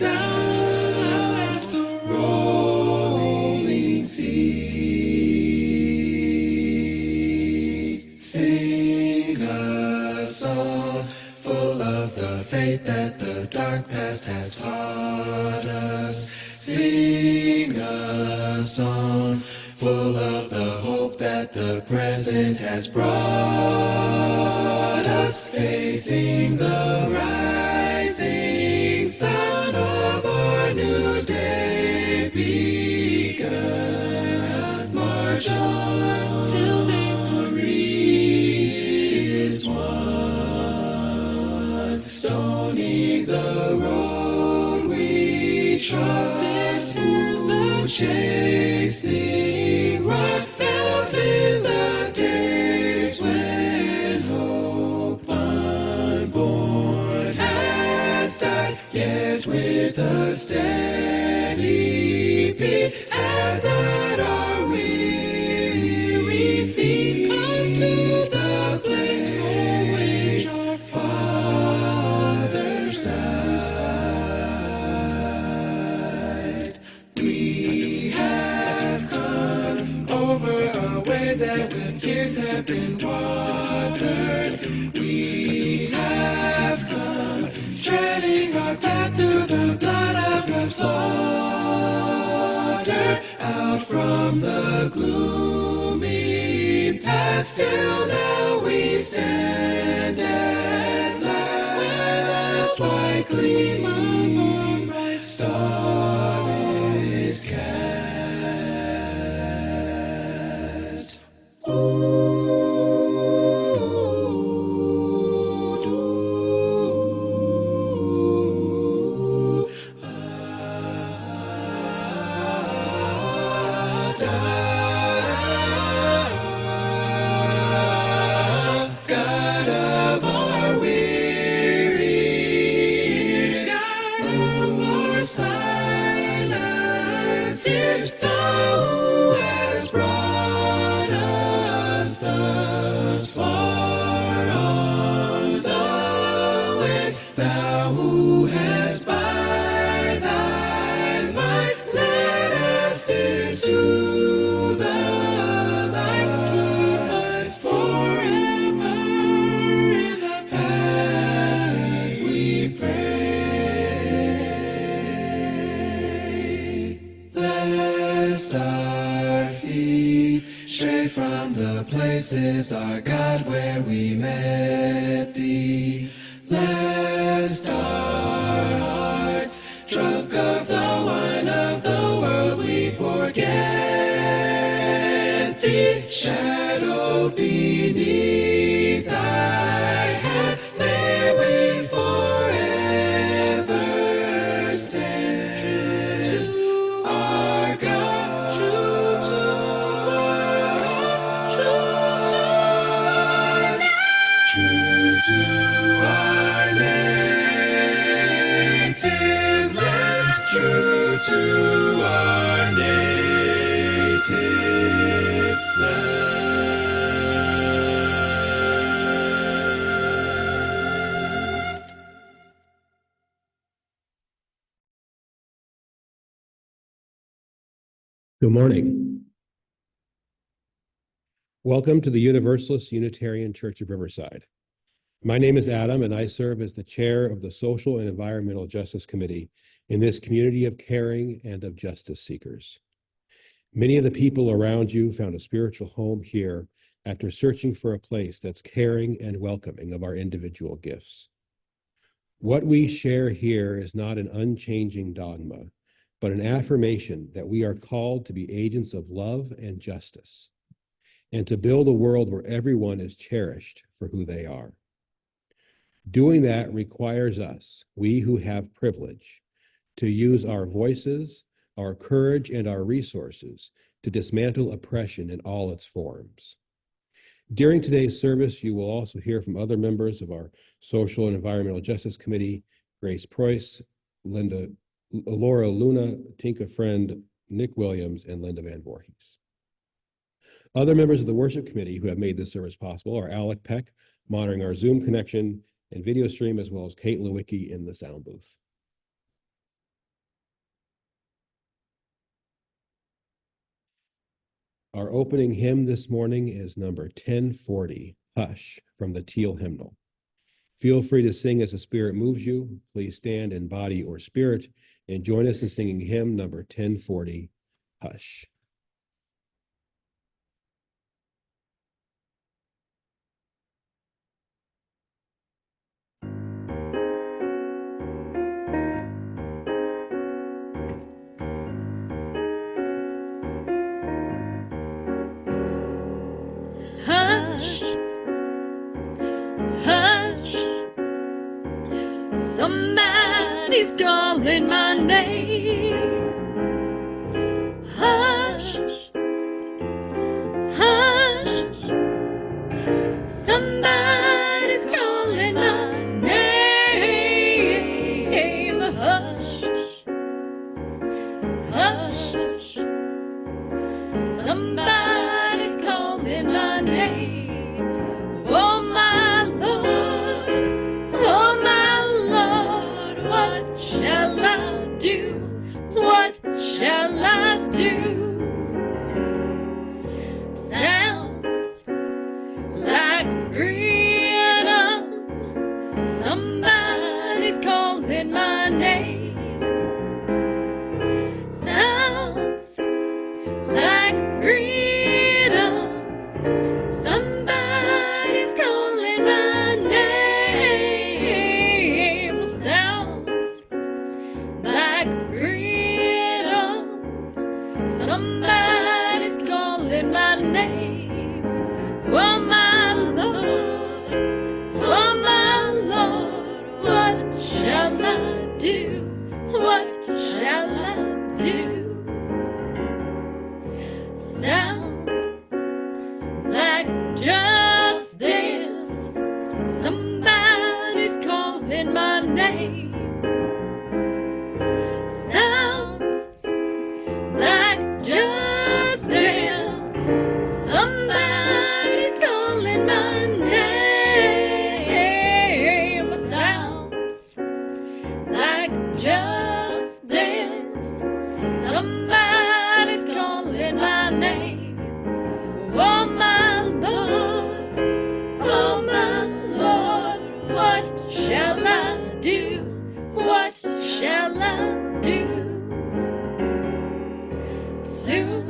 resound as the rolling sea. Sing a song full of the faith that the dark past has taught us. Sing a song full of the hope that the present has brought us. Facing the rising sun of our new day begun. March on till victory is won. Stony the road we trod to the chastening rod, felt in the days when hope unborn has died, yet with a steady beat have not our weary feet come to the place for which our fathers died. We have come over a way that with tears have been watered. We have come treading our path through the blood of the slaughter, out from the gloomy past till now we stand at last, where the white gleam of a bright star is cast. God of our weary years, God of our silent tears, thou who hast brought us thus far on the way, thou who hast by thy might led us into the light, keep us forever in the path we pray. Lest our feet stray from the places, our God, where we met thee. Lest our hearts, drunk of the wine of the world, we forget thee. Shadowed beneath thy hand, may we forever stand. True to our God, true to our God, true to our native land, true to our native land. Good morning. Welcome to the Universalist Unitarian Church of Riverside. My name is Adam, and I serve as the chair of the Social and Environmental Justice Committee in this community of caring and of justice seekers. Many of the people around you found a spiritual home here after searching for a place that's caring and welcoming of our individual gifts. What we share here is not an unchanging dogma, but an affirmation that we are called to be agents of love and justice, and to build a world where everyone is cherished for who they are. Doing that requires us, we who have privilege, to use our voices, our courage, and our resources to dismantle oppression in all its forms. During today's service, you will also hear from other members of our Social and Environmental Justice Committee, Grace Preuss, Laura Luna, Tinka Friend, Nick Williams, and Linda Van Voorhees. Other members of the worship committee who have made this service possible are Alec Peck, monitoring our Zoom connection and video stream, as well as Kate Lewicki in the sound booth. Our opening hymn this morning is number 1040, Hush, from the Teal Hymnal. Feel free to sing as the Spirit moves you. Please stand in body or spirit and join us in singing hymn number 1040, Hush. Hush, hush, somebody's calling my name. Hush, hush, somebody's calling my name. Hush, hush, somebody's calling my name. Oh my Lord, what shall I do? What shall I do? Sounds like freedom. Somebody's calling my name. Sounds like freedom. Somebody's calling my name. Sounds like freedom. Somebody's calling my name. Oh my Lord, what shall I do? What shall I do? Sounds like justice. Somebody's calling my name. Sounds like justice. Somebody's calling my name. Sounds like justice. Somebody's calling my name. Oh my Lord, what shall I do? What shall I do? Soon,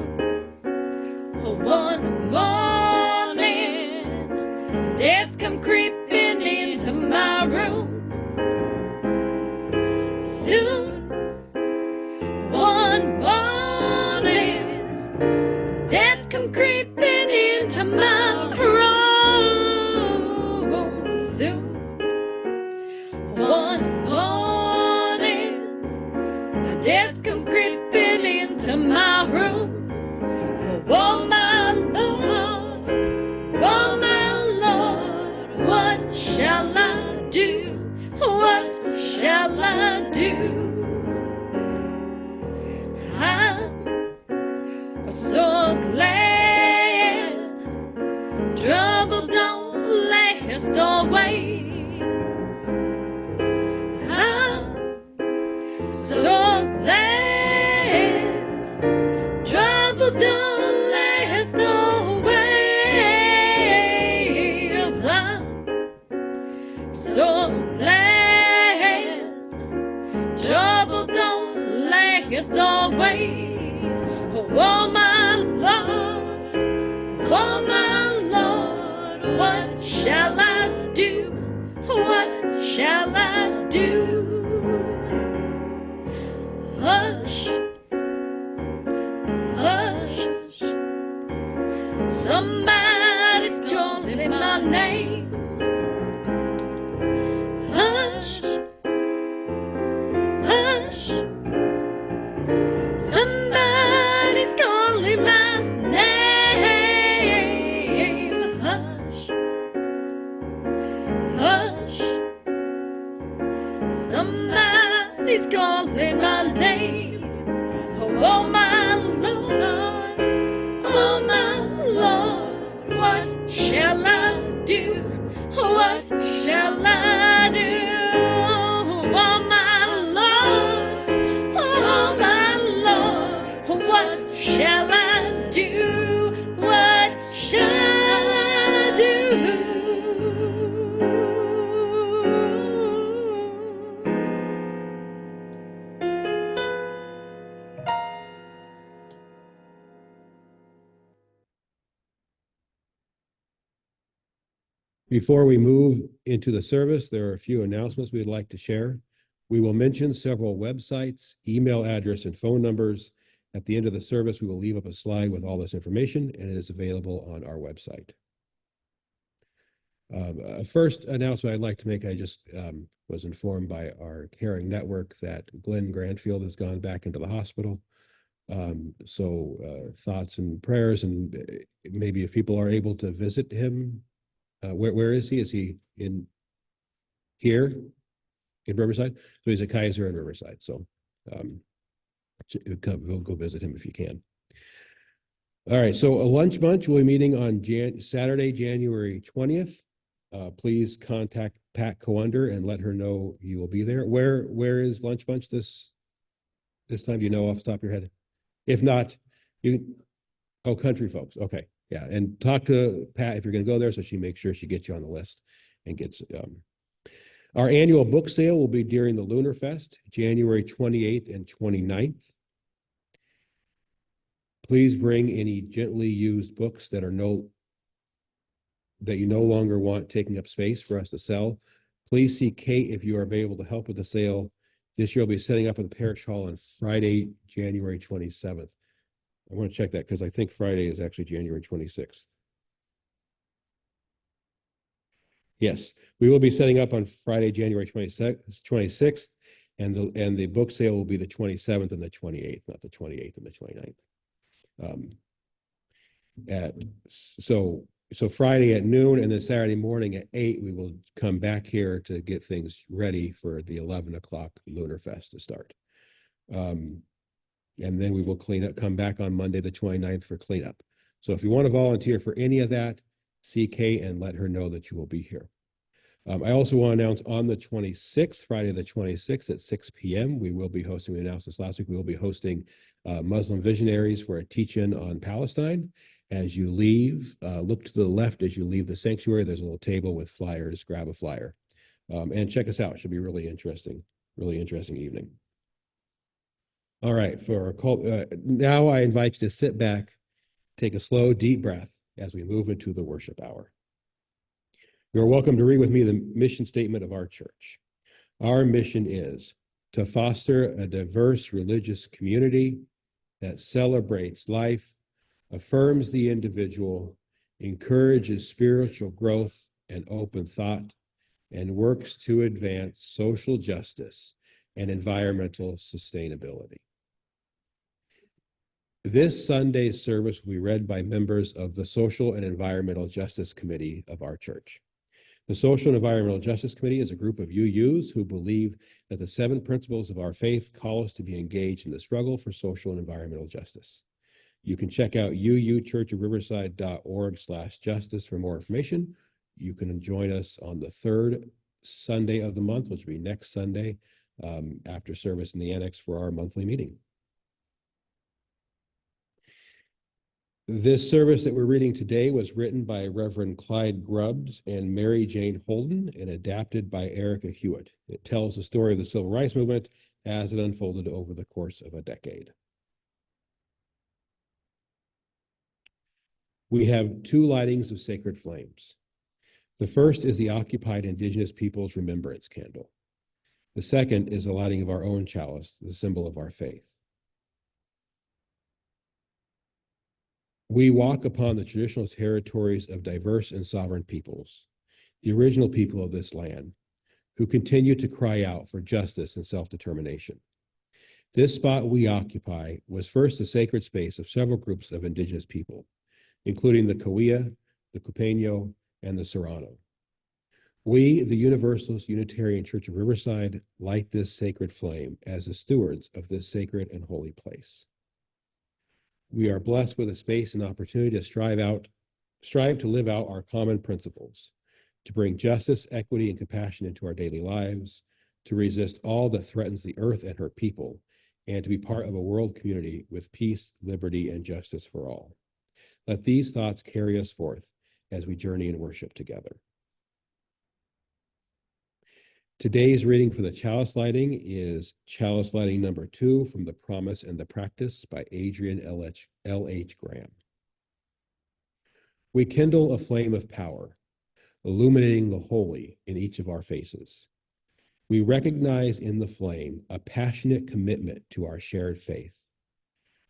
one morning, death come creeping into my room. Soon, one morning, death come creeping into my room. Soon, one morning, death come creeping into my room. Oh my Lord, what shall I do? What shall I do? I'm so glad trouble don't last always. I'm so glad trouble don't last always. I'm so glad trouble don't last always. Oh my Lord, what shall I do? What shall I do? Hush, hush, somebody's calling my name. Hush, hush, somebody's calling my name. Hush, hush, somebody's calling my name. Oh my Lord, what shall I do? What shall I do? Oh my Lord, what shall I do? Before we move into the service, there are a few announcements we'd like to share. We will mention several websites, email address, and phone numbers. At the end of the service, we will leave up a slide with all this information, and it is available on our website. First announcement I'd like to make, I just was informed by our caring network that Glenn Grandfield has gone back into the hospital. Thoughts and prayers, and maybe if people are able to visit him, where is he? Is he in here in Riverside? So he's at Kaiser in Riverside. So we'll go visit him if you can. All right. So a lunch bunch will be meeting on Saturday, January 20th. Please contact Pat Coander and let her know you will be there. Where is lunch bunch this time? Do you know off the top of your head? If not, Country Folks. Okay. Yeah. And talk to Pat if you're going to go there, so she makes sure she gets you on the list and gets, our annual book sale will be during the Lunar Fest, January 28th and 29th. Please bring any gently used books that you no longer want taking up space for us to sell. Please see Kate if you are able to help with the sale. This year will be setting up at the Parish Hall on Friday, January 27th. I want to check that because I think Friday is actually January 26th. Yes, we will be setting up on Friday, January 26th, and the book sale will be the 27th and the 28th, not the 28th and the 29th. So Friday at noon, and then Saturday morning at 8, we will come back here to get things ready for the 11 o'clock Lunar Fest to start. And then we will come back on Monday, the 29th for cleanup. So if you want to volunteer for any of that, see Kate and let her know that you will be here. I also want to announce on the 26th, Friday the 26th at 6 p.m., we will be hosting, we announced this last week, we will be hosting Muslim visionaries for a teach-in on Palestine. As you leave, look to the left as you leave the sanctuary. There's a little table with flyers. Grab a flyer and check us out. It should be really interesting evening. All right, now I invite you to sit back, take a slow, deep breath as we move into the worship hour. You're welcome to read with me the mission statement of our church. Our mission is to foster a diverse religious community that celebrates life, affirms the individual, encourages spiritual growth and open thought, and works to advance social justice and environmental sustainability. This Sunday's service will be read by members of the Social and Environmental Justice Committee of our church. The Social and Environmental Justice Committee is a group of UUs who believe that the 7 principles of our faith call us to be engaged in the struggle for social and environmental justice. You can check out uuchurchofriverside.org/justice for more information. You can join us on the 3rd Sunday of the month, which will be next Sunday, after service in the annex for our monthly meeting. This service that we're reading today was written by Reverend Clyde Grubbs and Mary Jane Holden and adapted by Erica Hewitt. It tells the story of the Civil Rights Movement as it unfolded over the course of a decade. We have 2 lightings of sacred flames. The first is the occupied Indigenous Peoples Remembrance Candle. The second is the lighting of our own chalice, the symbol of our faith. We walk upon the traditional territories of diverse and sovereign peoples, the original people of this land, who continue to cry out for justice and self-determination. This spot we occupy was first a sacred space of several groups of Indigenous people, including the Cahuilla, the Cupeño, and the Serrano. We, the Universalist Unitarian Church of Riverside, light this sacred flame as the stewards of this sacred and holy place. We are blessed with a space and opportunity to strive to live out our common principles, to bring justice, equity, and compassion into our daily lives, to resist all that threatens the earth and her people, and to be part of a world community with peace, liberty, and justice for all. Let these thoughts carry us forth as we journey in worship together. Today's reading for the chalice lighting is chalice lighting number 2 from The Promise and the Practice by Adrian L.H. Graham. We kindle a flame of power, illuminating the holy in each of our faces. We recognize in the flame a passionate commitment to our shared faith.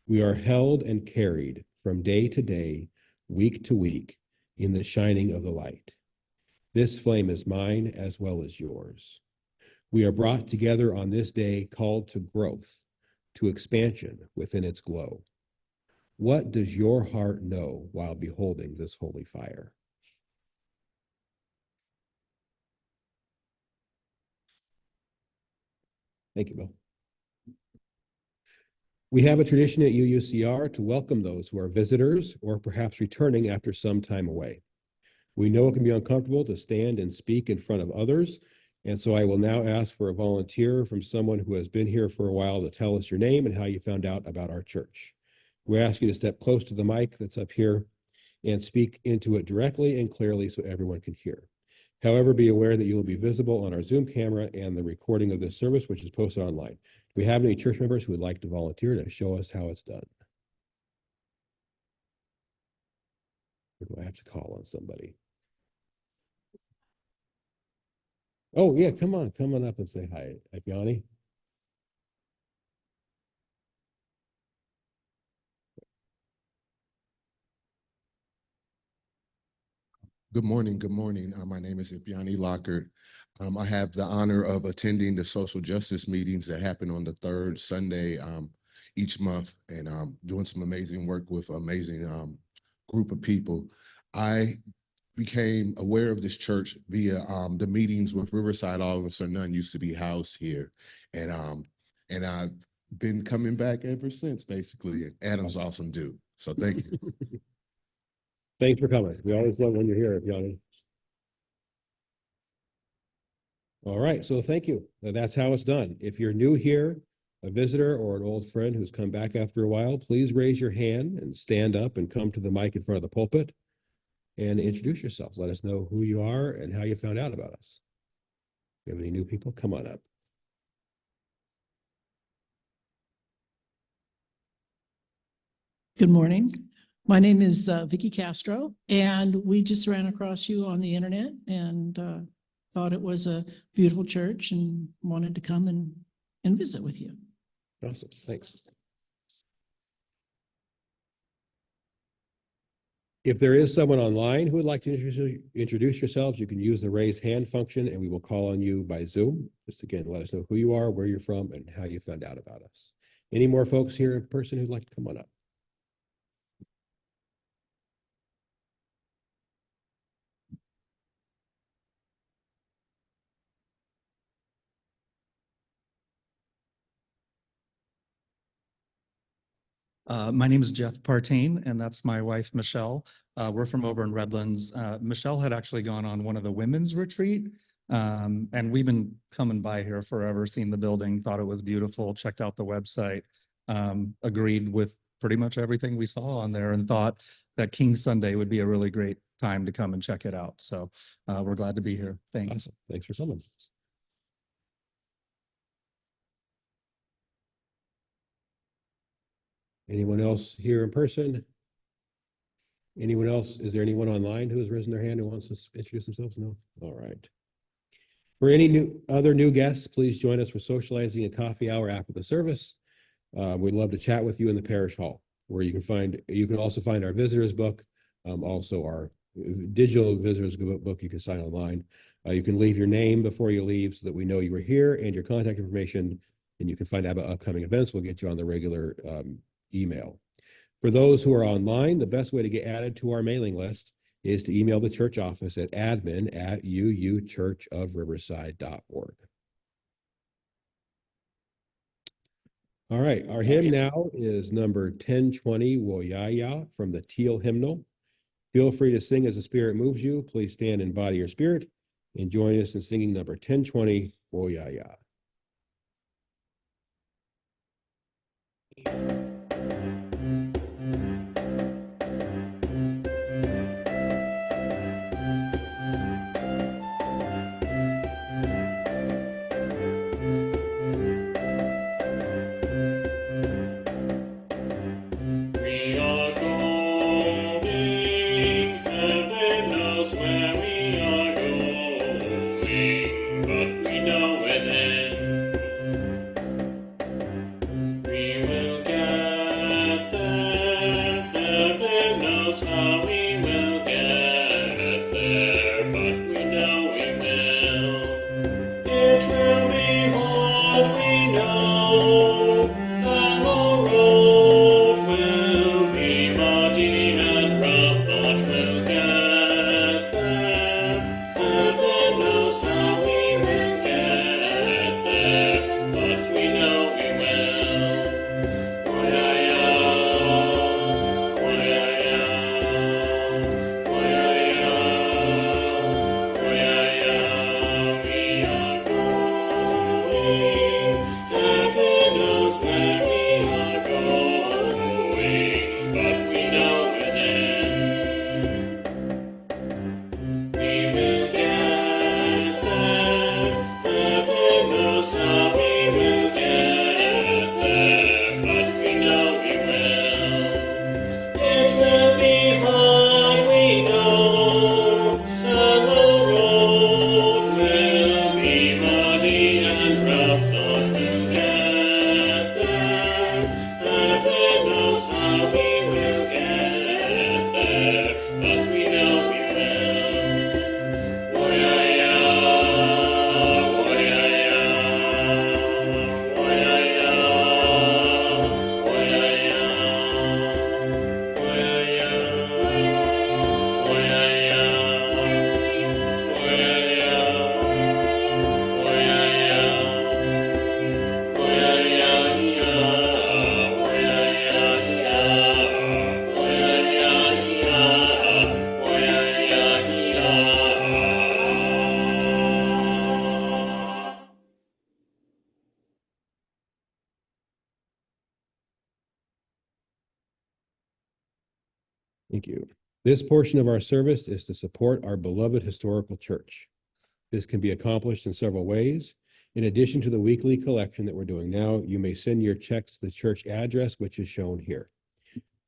We are held and carried from day to day, week to week, in the shining of the light. This flame is mine as well as yours. We are brought together on this day called to growth, to expansion within its glow. What does your heart know while beholding this holy fire? Thank you, Bill. We have a tradition at UUCR to welcome those who are visitors or perhaps returning after some time away. We know it can be uncomfortable to stand and speak in front of others, and so I will now ask for a volunteer from someone who has been here for a while to tell us your name and how you found out about our church. We ask you to step close to the mic that's up here and speak into it directly and clearly so everyone can hear. However, be aware that you will be visible on our Zoom camera and the recording of this service, which is posted online. Do we have any church members who would like to volunteer to show us how it's done? Or do I have to call on somebody? Oh, yeah, come on up and say hi, Epiani. Good morning. Good morning. My name is Ipiani Lockhart. I have the honor of attending the social justice meetings that happen on the third Sunday each month, and doing some amazing work with an amazing group of people. I became aware of this church via the meetings with Riverside Officer Nunn used to be housed here, and I've been coming back ever since, basically. And Adam's awesome dude. So thank you. Thanks for coming. We always love when you're here, Epiani. All right, so thank you. That's how it's done. If you're new here, a visitor or an old friend who's come back after a while, please raise your hand and stand up and come to the mic in front of the pulpit and introduce yourselves. Let us know who you are and how you found out about us. If you have any new people, come on up. Good morning. My name is Vicki Castro, and we just ran across you on the internet and thought it was a beautiful church and wanted to come and visit with you. Awesome, thanks. If there is someone online who would like to introduce yourselves, you can use the raise hand function and we will call on you by Zoom. Just again, let us know who you are, where you're from, and how you found out about us. Any more folks here in person who'd like to come on up? My name is Jeff Partain, and that's my wife, Michelle. We're from over in Redlands. Michelle had actually gone on one of the women's retreat, and we've been coming by here forever, seen the building, thought it was beautiful, checked out the website, agreed with pretty much everything we saw on there, and thought that King Sunday would be a really great time to come and check it out. So we're glad to be here. Thanks. Awesome. Thanks for coming. Anyone else here in person? Anyone else? Is there anyone online who has risen their hand and wants to introduce themselves? No? All right. For any other new guests, please join us for socializing and coffee hour after the service. We'd love to chat with you in the parish hall, where you can also find our visitors book, also our digital visitors book you can sign online. You can leave your name before you leave so that we know you were here, and your contact information, and you can find out about upcoming events. We'll get you on the regular email. For those who are online, the best way to get added to our mailing list is to email the church office at admin@uuchurchofriverside.org. All right, our hymn now is number 1020, Woyaya, from the Teal Hymnal. Feel free to sing as the Spirit moves you. Please stand in body or spirit and join us in singing number 1020, Woyaya. Heaven knows where we are but we know within we will get there. Heaven knows how we will get there, but we know we will. It will be hard, we know, and the road will be muddy and rough, but we'll get there. Heaven knows how we will get there, but we know we will. Oh-yeah-yeah, oh-yeah-yeah, oh-yeah-yeah, oh-yeah-yeah, we are going. Heaven knows where we are going, but we know within we will get there. Heaven knows how we will get there, but we know we will. It will be hard, we know, and the road will be muddy and rough, but we'll get there. Heaven knows how we will get there, but we know we will. Oh-yeah-yeah, oh-yeah-yeah, oh-yeah-yeah, Thank you. This portion of our service is to support our beloved historical church. This can be accomplished in several ways. In addition to the weekly collection that we're doing now, you may send your checks to the church address, which is shown here.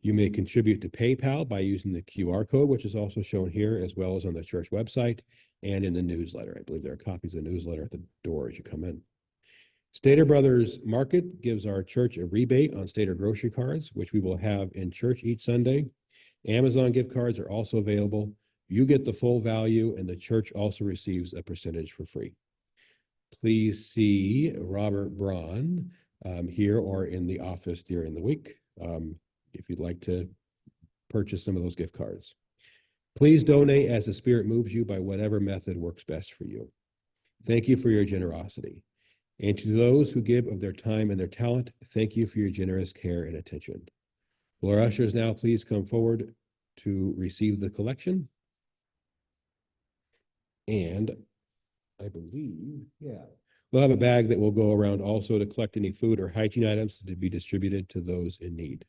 You may contribute to PayPal by using the QR code, which is also shown here, as well as on the church website and in the newsletter. I believe there are copies of the newsletter at the door as you come in. Stater Brothers Market gives our church a rebate on Stater grocery cards, which we will have in church each Sunday. Amazon gift cards are also available. You get the full value, and the church also receives a percentage for free. Please see Robert Braun here or in the office during the week if you'd like to purchase some of those gift cards. Please donate as the Spirit moves you by whatever method works best for you. Thank you for your generosity. And to those who give of their time and their talent, thank you for your generous care and attention. Will our ushers now please come forward to receive the collection? And I believe, we'll have a bag that will go around also to collect any food or hygiene items to be distributed to those in need.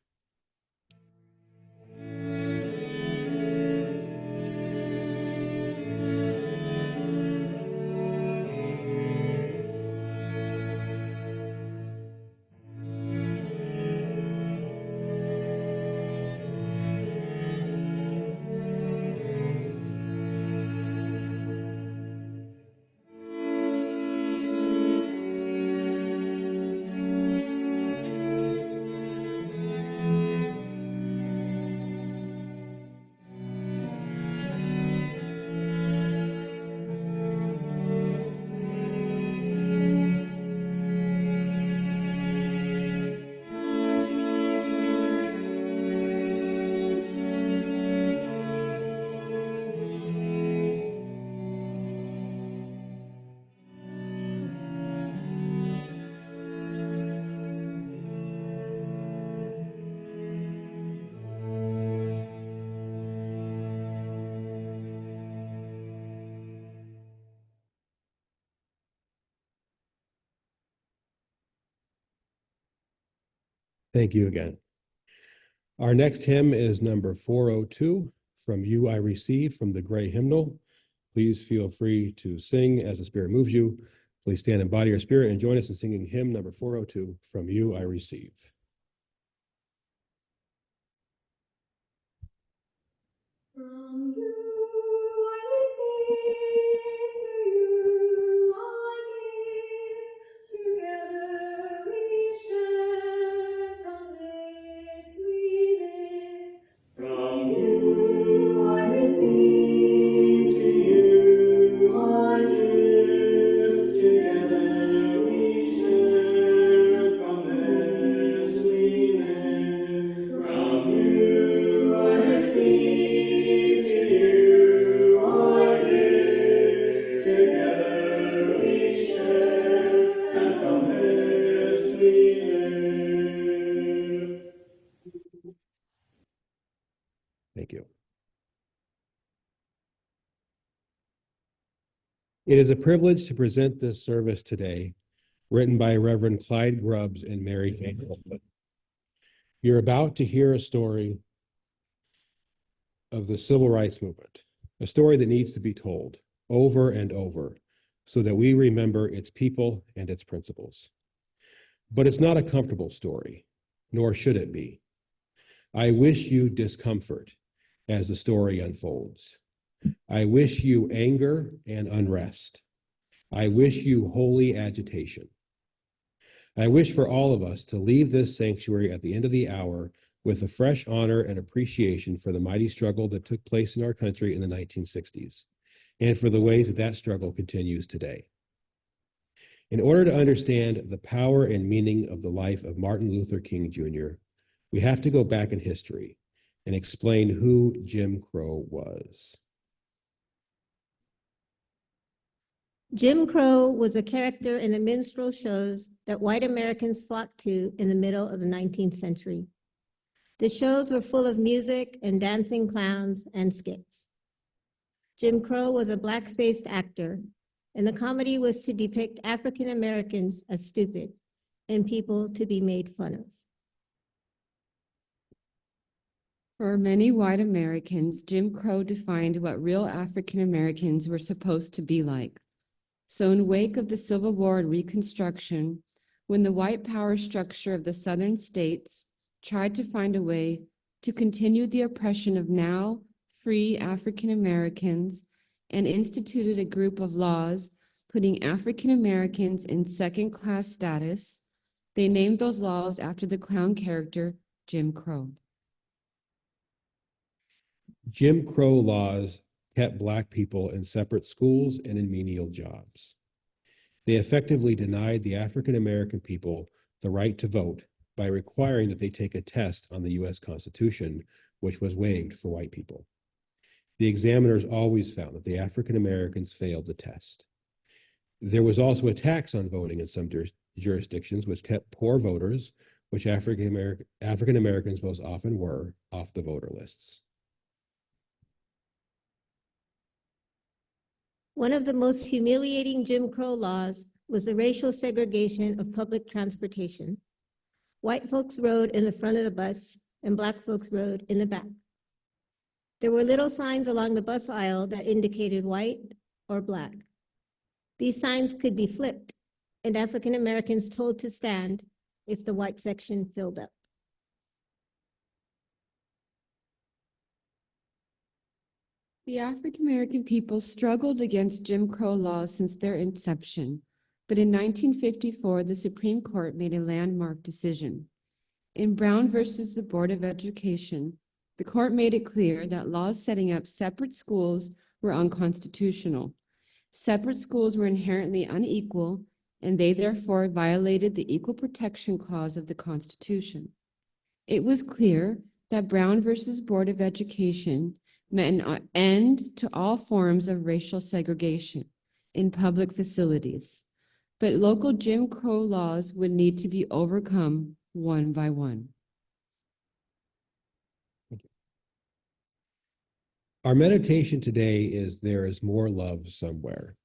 Thank you again. Our next hymn is number 402, From You I Receive, from the Gray Hymnal. Please feel free to sing as the Spirit moves you. Please stand in body or spirit and join us in singing hymn number 402, From You I Receive. From you I receive, to you I It is a privilege to present this service today, written by Reverend Clyde Grubbs and Mary Jane Holman. You're about to hear a story of the civil rights movement, a story that needs to be told over and over so that we remember its people and its principles. But it's not a comfortable story, nor should it be. I wish you discomfort as the story unfolds. I wish you anger and unrest. I wish you holy agitation. I wish for all of us to leave this sanctuary at the end of the hour with a fresh honor and appreciation for the mighty struggle that took place in our country in the 1960s, and for the ways that that struggle continues today. In order to understand the power and meaning of the life of Martin Luther King Jr., we have to go back in history and explain who Jim Crow was. Jim Crow was a character in the minstrel shows that white Americans flocked to in the middle of the 19th century. The shows were full of music and dancing clowns and skits. Jim Crow was a black-faced actor, and the comedy was to depict African Americans as stupid and people to be made fun of. For many white Americans, Jim Crow defined what real African Americans were supposed to be like. So in wake of the Civil War and Reconstruction, when the white power structure of the Southern states tried to find a way to continue the oppression of now free African Americans and instituted a group of laws putting African Americans in second-class status, they named those laws after the clown character Jim Crow. Jim Crow laws kept Black people in separate schools and in menial jobs. They effectively denied the African American people the right to vote by requiring that they take a test on the U.S. Constitution, which was waived for white people. The examiners always found that the African Americans failed the test. There was also a tax on voting in some jurisdictions, which kept poor voters, which African Americans most often were, off the voter lists. One of the most humiliating Jim Crow laws was the racial segregation of public transportation. White folks rode in the front of the bus and Black folks rode in the back. There were little signs along the bus aisle that indicated white or Black. These signs could be flipped and African Americans told to stand if the white section filled up. The African American people struggled against Jim Crow laws since their inception, but in 1954, the Supreme Court made a landmark decision. In Brown versus the Board of Education, the court made it clear that laws setting up separate schools were unconstitutional. Separate schools were inherently unequal, and they therefore violated the Equal Protection Clause of the Constitution. It was clear that Brown versus Board of Education meant an end to all forms of racial segregation in public facilities, but local Jim Crow laws would need to be overcome one by one. Our meditation today is There is More Love Somewhere.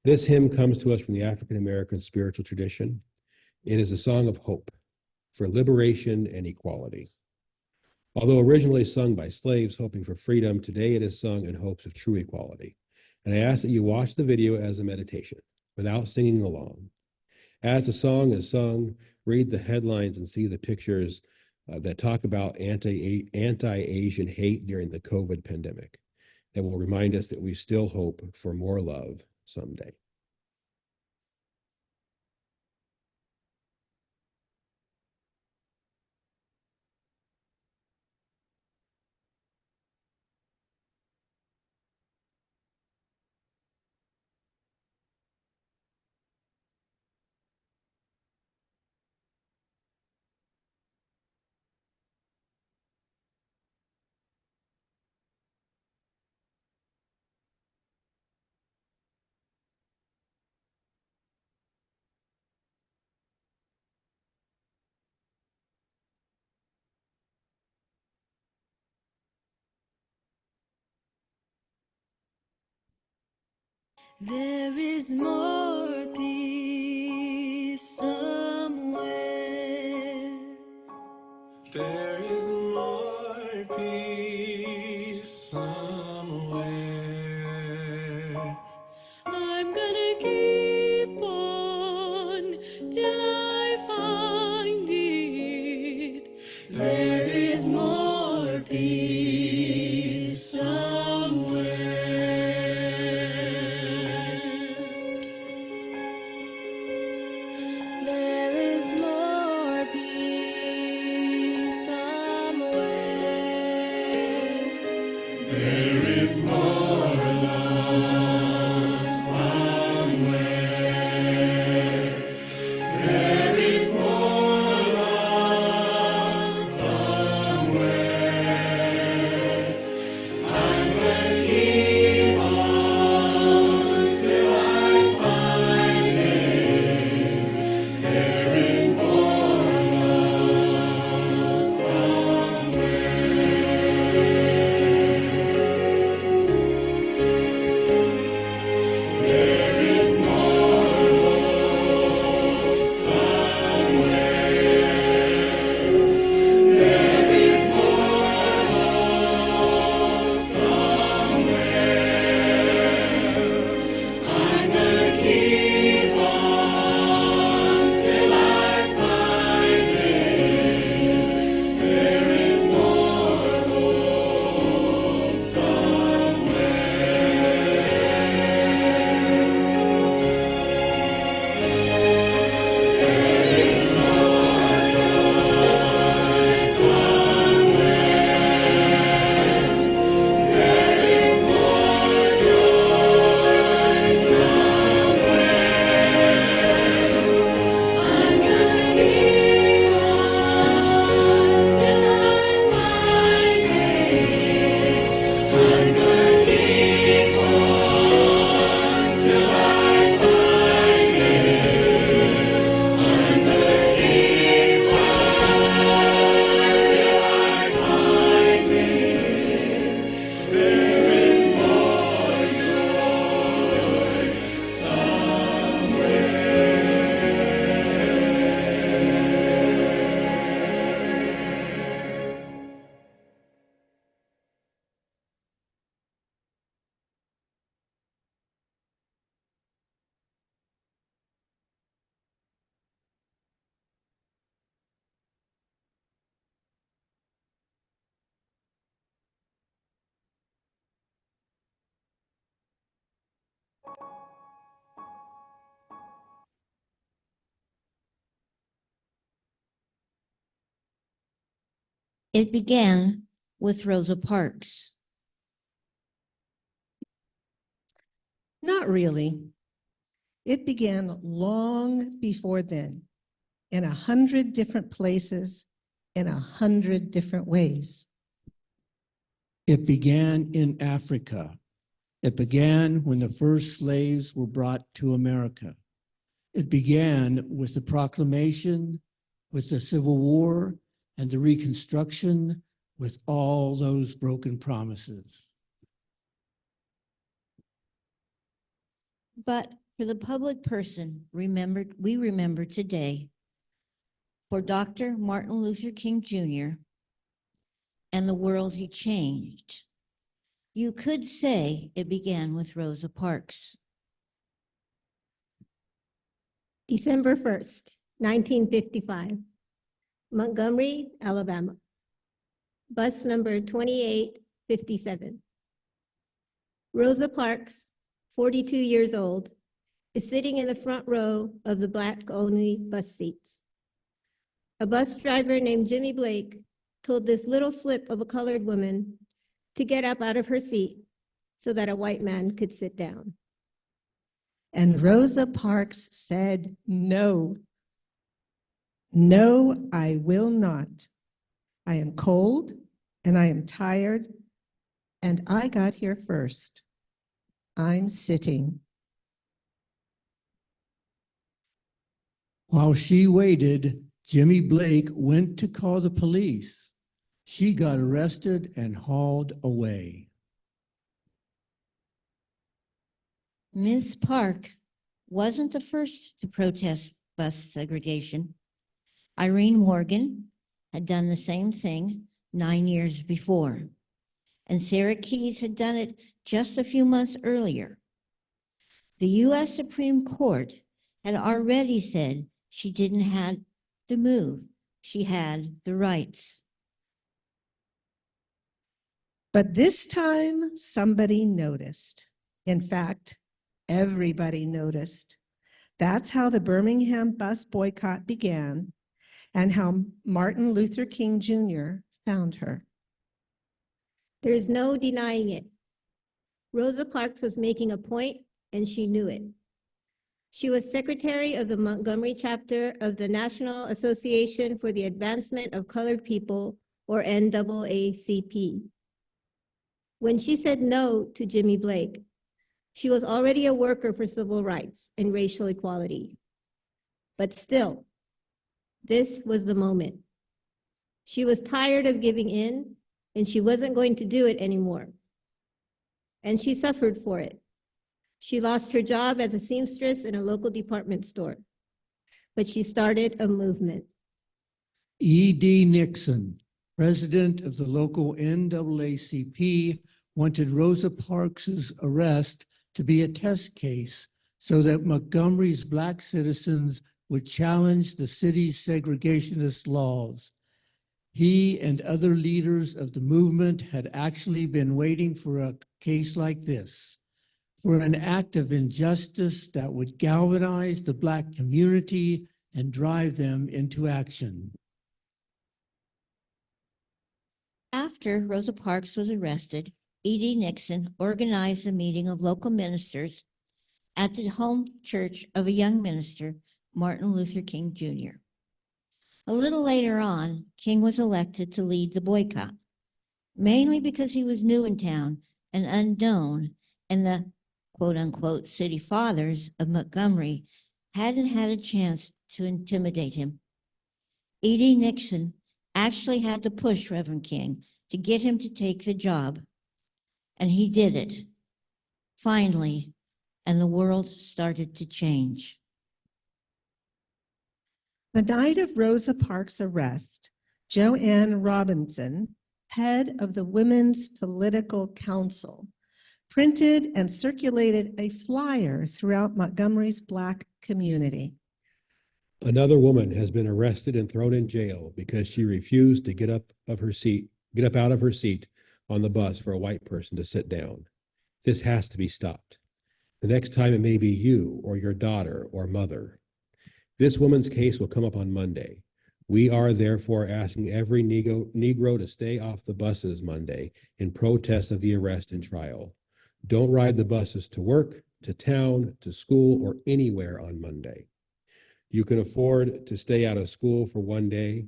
This hymn comes to us from the African American spiritual tradition. It is a song of hope for liberation and equality. Although originally sung by slaves hoping for freedom, today it is sung in hopes of true equality. And I ask that you watch the video as a meditation without singing along. As the song is sung, read the headlines and see the pictures that talk about anti-Asian hate during the COVID pandemic that will remind us that we still hope for more love someday. There is more peace somewhere. There is more peace somewhere. I'm gonna keep on till I find it. There is more peace somewhere. There is more peace somewhere. There is more love somewhere. There is more love somewhere. I'm gonna keep on till I find it. There is more love somewhere. There is more hope somewhere. There is more hope somewhere. I'm gonna keep on till I find it. There is more hope somewhere. I'm gonna keep on till I find it. I'm gonna keep on till I find it. I'm gonna keep on till I find it. There is more joy somewhere. It began with Rosa Parks. Not really. It began long before then, in 100 different places, in 100 different ways. It began in Africa. It began when the first slaves were brought to America. It began with the proclamation, with the Civil War, and the Reconstruction, with all those broken promises. But for the public person we remember today, for Dr. Martin Luther King Jr. and the world he changed, you could say it began with Rosa Parks. December 1st, 1955, Montgomery, Alabama. Bus number 2857. Rosa Parks, 42 years old, is sitting in the front row of the Black-only bus seats. A bus driver named Jimmy Blake told this little slip of a colored woman to get up out of her seat so that a white man could sit down. And Rosa Parks said, no. No, I will not. I am cold and I am tired, and I got here first. I'm sitting. While she waited, Jimmy Blake went to call the police. She got arrested and hauled away. Ms. Park wasn't the first to protest bus segregation. Irene Morgan had done the same thing 9 years before, and Sarah Keyes had done it just a few months earlier. The U.S. Supreme Court had already said she didn't have to move. She had the rights. But this time, somebody noticed. In fact, everybody noticed. That's how the Birmingham bus boycott began and how Martin Luther King Jr. found her. There is no denying it. Rosa Parks was making a point, and she knew it. She was secretary of the Montgomery chapter of the National Association for the Advancement of Colored People, or NAACP. When she said no to Jimmy Blake, she was already a worker for civil rights and racial equality. But still, this was the moment. She was tired of giving in, and she wasn't going to do it anymore. And she suffered for it. She lost her job as a seamstress in a local department store, but she started a movement. E.D. Nixon, president of the local NAACP, wanted Rosa Parks's arrest to be a test case so that Montgomery's Black citizens would challenge the city's segregationist laws. He and other leaders of the movement had actually been waiting for a case like this, for an act of injustice that would galvanize the Black community and drive them into action. After Rosa Parks was arrested, E.D. Nixon organized a meeting of local ministers at the home church of a young minister, Martin Luther King Jr. A little later on, King was elected to lead the boycott, mainly because he was new in town and unknown, and the quote-unquote city fathers of Montgomery hadn't had a chance to intimidate him. E.D. Nixon actually had to push Reverend King to get him to take the job, and he did it, finally, and the world started to change. The night of Rosa Parks' arrest, Joanne Robinson, head of the Women's Political Council, printed and circulated a flyer throughout Montgomery's Black community. Another woman has been arrested and thrown in jail because she refused to get up out of her seat on the bus for a white person to sit down. This has to be stopped. The next time it may be you or your daughter or mother. This woman's case will come up on Monday. We are therefore asking every Negro to stay off the buses Monday in protest of the arrest and trial. Don't ride the buses to work, to town, to school, or anywhere on Monday. You can afford to stay out of school for one day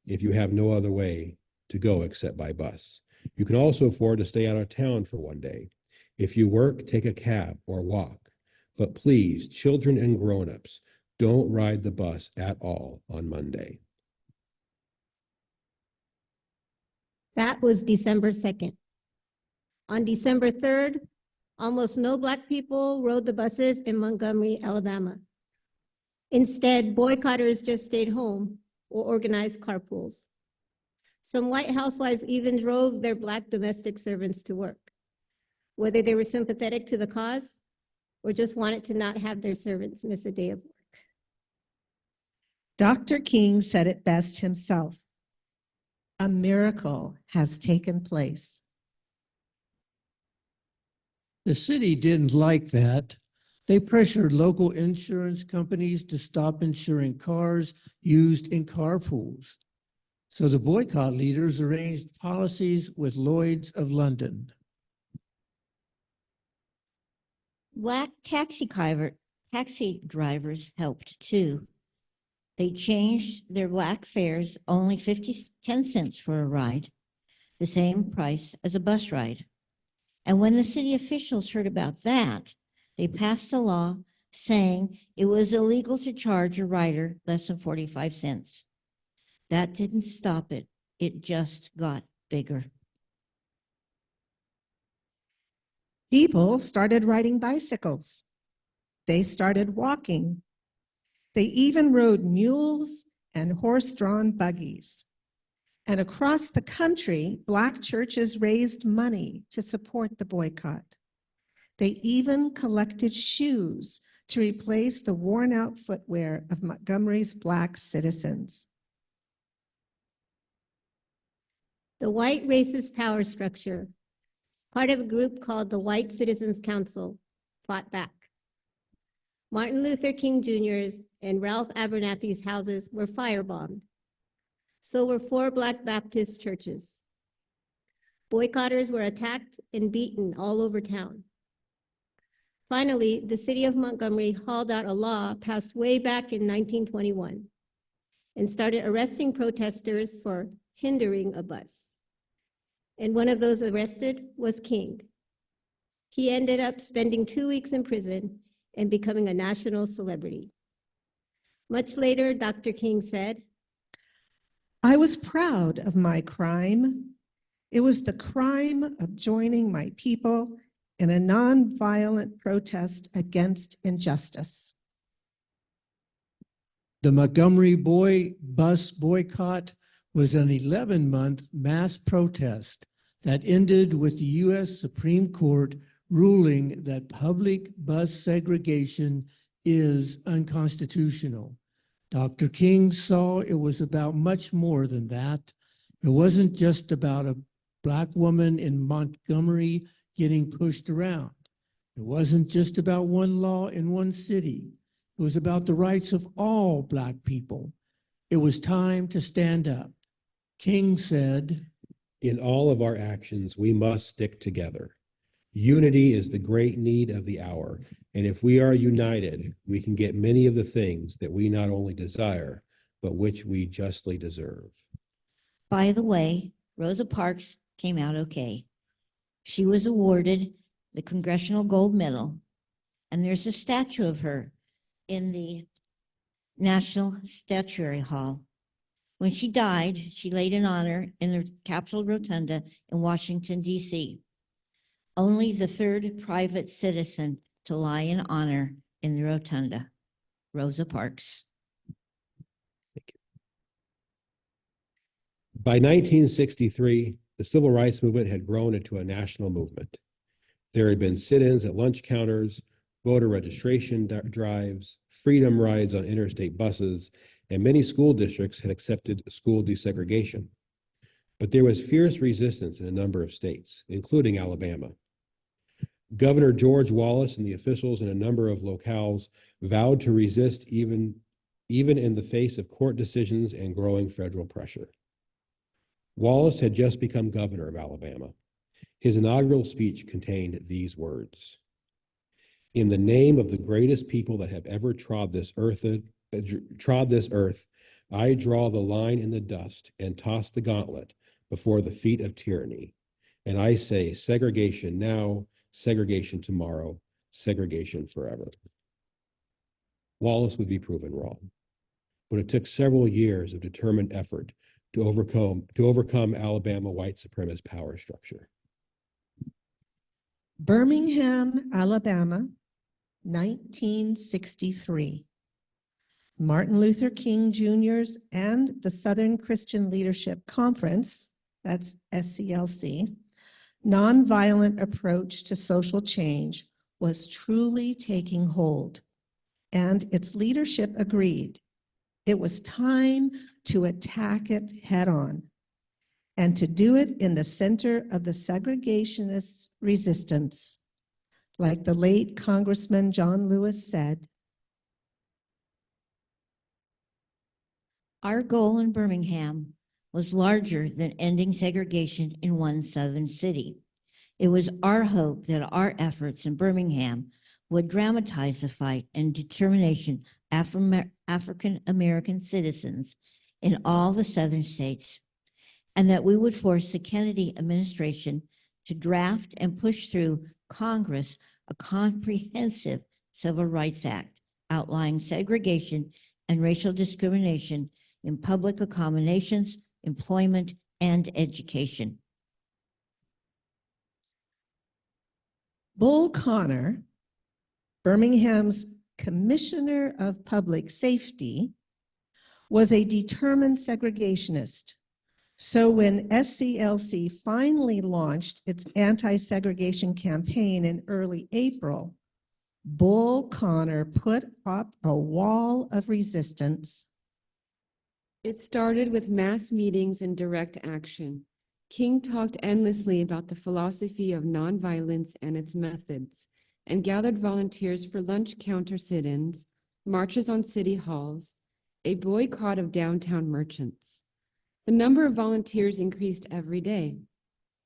if you have no other way to go except by bus. You can also afford to stay out of town for one day. If you work, take a cab or walk. But please, children and grown-ups, don't ride the bus at all on Monday. That was December 2nd. On December 3rd, almost no Black people rode the buses in Montgomery, Alabama. Instead, boycotters just stayed home or organized carpools. Some white housewives even drove their Black domestic servants to work, whether they were sympathetic to the cause or just wanted to not have their servants miss a day of work. Dr. King said it best himself. A miracle has taken place. The city didn't like that. They pressured local insurance companies to stop insuring cars used in carpools. So the boycott leaders arranged policies with Lloyd's of London. Black taxi drivers helped too. They changed their Black fares only 10 cents for a ride, the same price as a bus ride. And when the city officials heard about that, they passed a law saying it was illegal to charge a rider less than 45 cents. That didn't stop it. It just got bigger. People started riding bicycles. They started walking. They even rode mules and horse-drawn buggies. And across the country, Black churches raised money to support the boycott. They even collected shoes to replace the worn-out footwear of Montgomery's Black citizens. The white racist power structure, part of a group called the White Citizens Council, fought back. Martin Luther King Jr.'s and Ralph Abernathy's houses were firebombed. So were 4 Black Baptist churches. Boycotters were attacked and beaten all over town. Finally, the city of Montgomery hauled out a law passed way back in 1921 and started arresting protesters for hindering a bus. And one of those arrested was King. He ended up spending 2 weeks in prison and becoming a national celebrity. Much later, Dr. King said, I was proud of my crime. It was the crime of joining my people in a nonviolent protest against injustice. The Montgomery bus boycott was an 11-month mass protest that ended with the U.S. Supreme Court ruling that public bus segregation is unconstitutional. Dr. King saw it was about much more than that. It wasn't just about a Black woman in Montgomery getting pushed around. It wasn't just about one law in one city. It was about the rights of all Black people. It was time to stand up. King said, In all of our actions, we must stick together. Unity is the great need of the hour, and if we are united, we can get many of the things that we not only desire, but which we justly deserve. By the way, Rosa Parks came out okay. She was awarded the Congressional Gold Medal, and there's a statue of her in the National Statuary Hall. When she died, she laid in honor in the Capitol Rotunda in Washington, D.C. Only the 3rd private citizen to lie in honor in the Rotunda, Rosa Parks. By 1963, the civil rights movement had grown into a national movement. There had been sit-ins at lunch counters, voter registration drives, freedom rides on interstate buses, and many school districts had accepted school desegregation. But there was fierce resistance in a number of states, including Alabama. Governor George Wallace and the officials in a number of locales vowed to resist even in the face of court decisions and growing federal pressure. Wallace had just become governor of Alabama. His inaugural speech contained these words: "In the name of the greatest people that have ever trod this earth, I draw the line in the dust and toss the gauntlet before the feet of tyranny. And I say segregation now, segregation tomorrow, segregation forever." Wallace would be proven wrong, but it took several years of determined effort to overcome Alabama white supremacist power structure. Birmingham, Alabama, 1963. Martin Luther King Jr.'s and the Southern Christian Leadership Conference, that's SCLC, nonviolent approach to social change was truly taking hold, and its leadership agreed. It was time to attack it head on, and to do it in the center of the segregationist resistance. Like the late Congressman John Lewis said, Our goal in Birmingham was larger than ending segregation in one southern city. It was our hope that our efforts in Birmingham would dramatize the fight and determination African American citizens in all the southern states, and that we would force the Kennedy administration to draft and push through Congress a comprehensive Civil Rights Act outlining segregation and racial discrimination in public accommodations, employment, and education. Bull Connor, Birmingham's Commissioner of Public Safety, was a determined segregationist. So when SCLC finally launched its anti-segregation campaign in early April, Bull Connor put up a wall of resistance. It started with mass meetings and direct action. King talked endlessly about the philosophy of nonviolence and its methods, and gathered volunteers for lunch counter sit-ins, marches on city halls, a boycott of downtown merchants. The number of volunteers increased every day.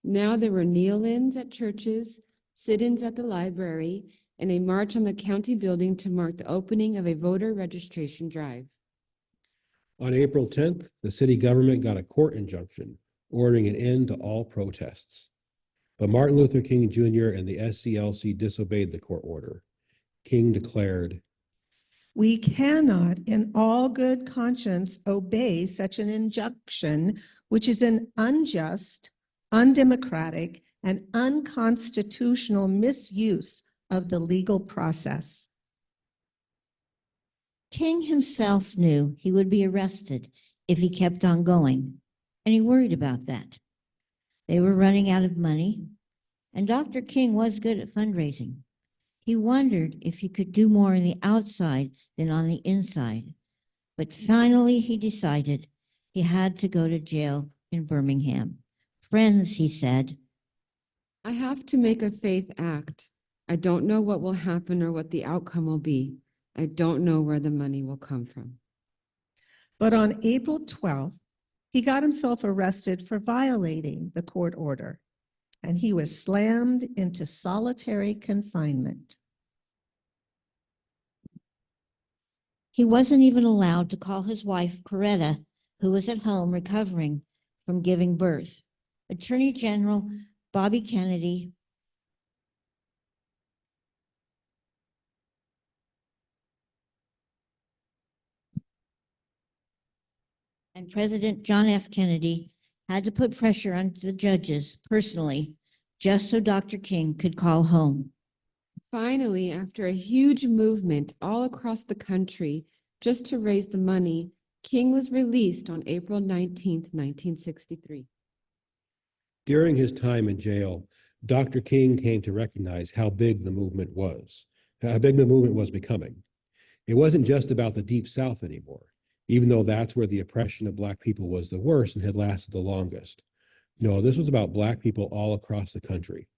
Now there were kneel-ins at churches, sit-ins at the library, and a march on the county building to mark the opening of a voter registration drive. On April 10th, the city government got a court injunction ordering an end to all protests. But Martin Luther King Jr. and the SCLC disobeyed the court order. King declared, We cannot in all good conscience obey such an injunction, which is an unjust, undemocratic, and unconstitutional misuse of the legal process. King himself knew he would be arrested if he kept on going, and he worried about that. They were running out of money, and Dr. King was good at fundraising. He wondered if he could do more on the outside than on the inside, but finally he decided he had to go to jail in Birmingham. Friends, he said, I have to make a faith act. I don't know what will happen or what the outcome will be. I don't know where the money will come from. But on April 12th, he got himself arrested for violating the court order, and he was slammed into solitary confinement. He wasn't even allowed to call his wife, Coretta, who was at home recovering from giving birth. Attorney General Bobby Kennedy and President John F. Kennedy had to put pressure on the judges personally, just so Dr. King could call home. Finally, after a huge movement all across the country just to raise the money, King was released on April 19th, 1963. during his time in jail, Dr. King came to recognize how big the movement was, how big the movement was becoming. It wasn't just about the Deep South anymore, even though that's where the oppression of Black people was the worst and had lasted the longest. No, this was about Black people all across the country.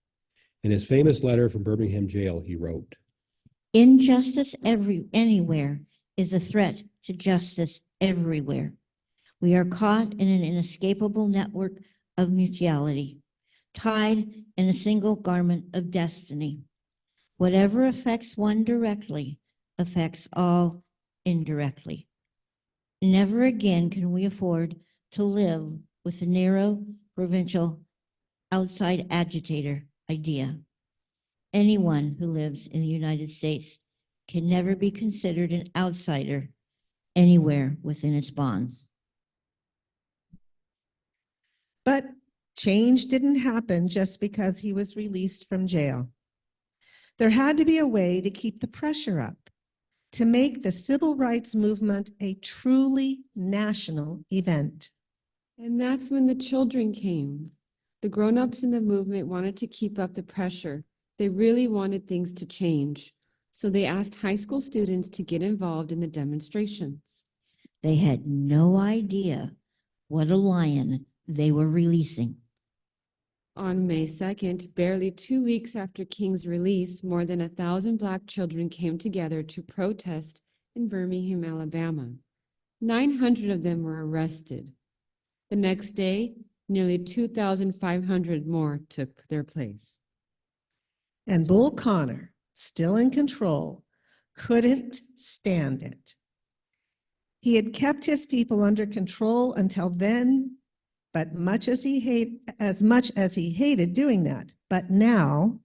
In his famous letter from Birmingham jail, he wrote, Injustice anywhere is a threat to justice everywhere. We are caught in an inescapable network of mutuality, tied in a single garment of destiny. Whatever affects one directly affects all indirectly. Never again can we afford to live with the narrow, provincial, outside agitator idea. Anyone who lives in the United States can never be considered an outsider anywhere within its bonds. But change didn't happen just because he was released from jail. There had to be a way to keep the pressure up, to make the civil rights movement a truly national event. And that's when the children came. The grown-ups in the movement wanted to keep up the pressure. They really wanted things to change. So they asked high school students to get involved in the demonstrations. They had no idea what a lion they were releasing. On May 2nd, barely 2 weeks after King's release, more than 1,000 Black children came together to protest in Birmingham, Alabama. 900 of them were arrested. The next day, nearly 2,500 more took their place. And Bull Connor, still in control, couldn't stand it. He had kept his people under control until then, but as much as he hated doing that. But now,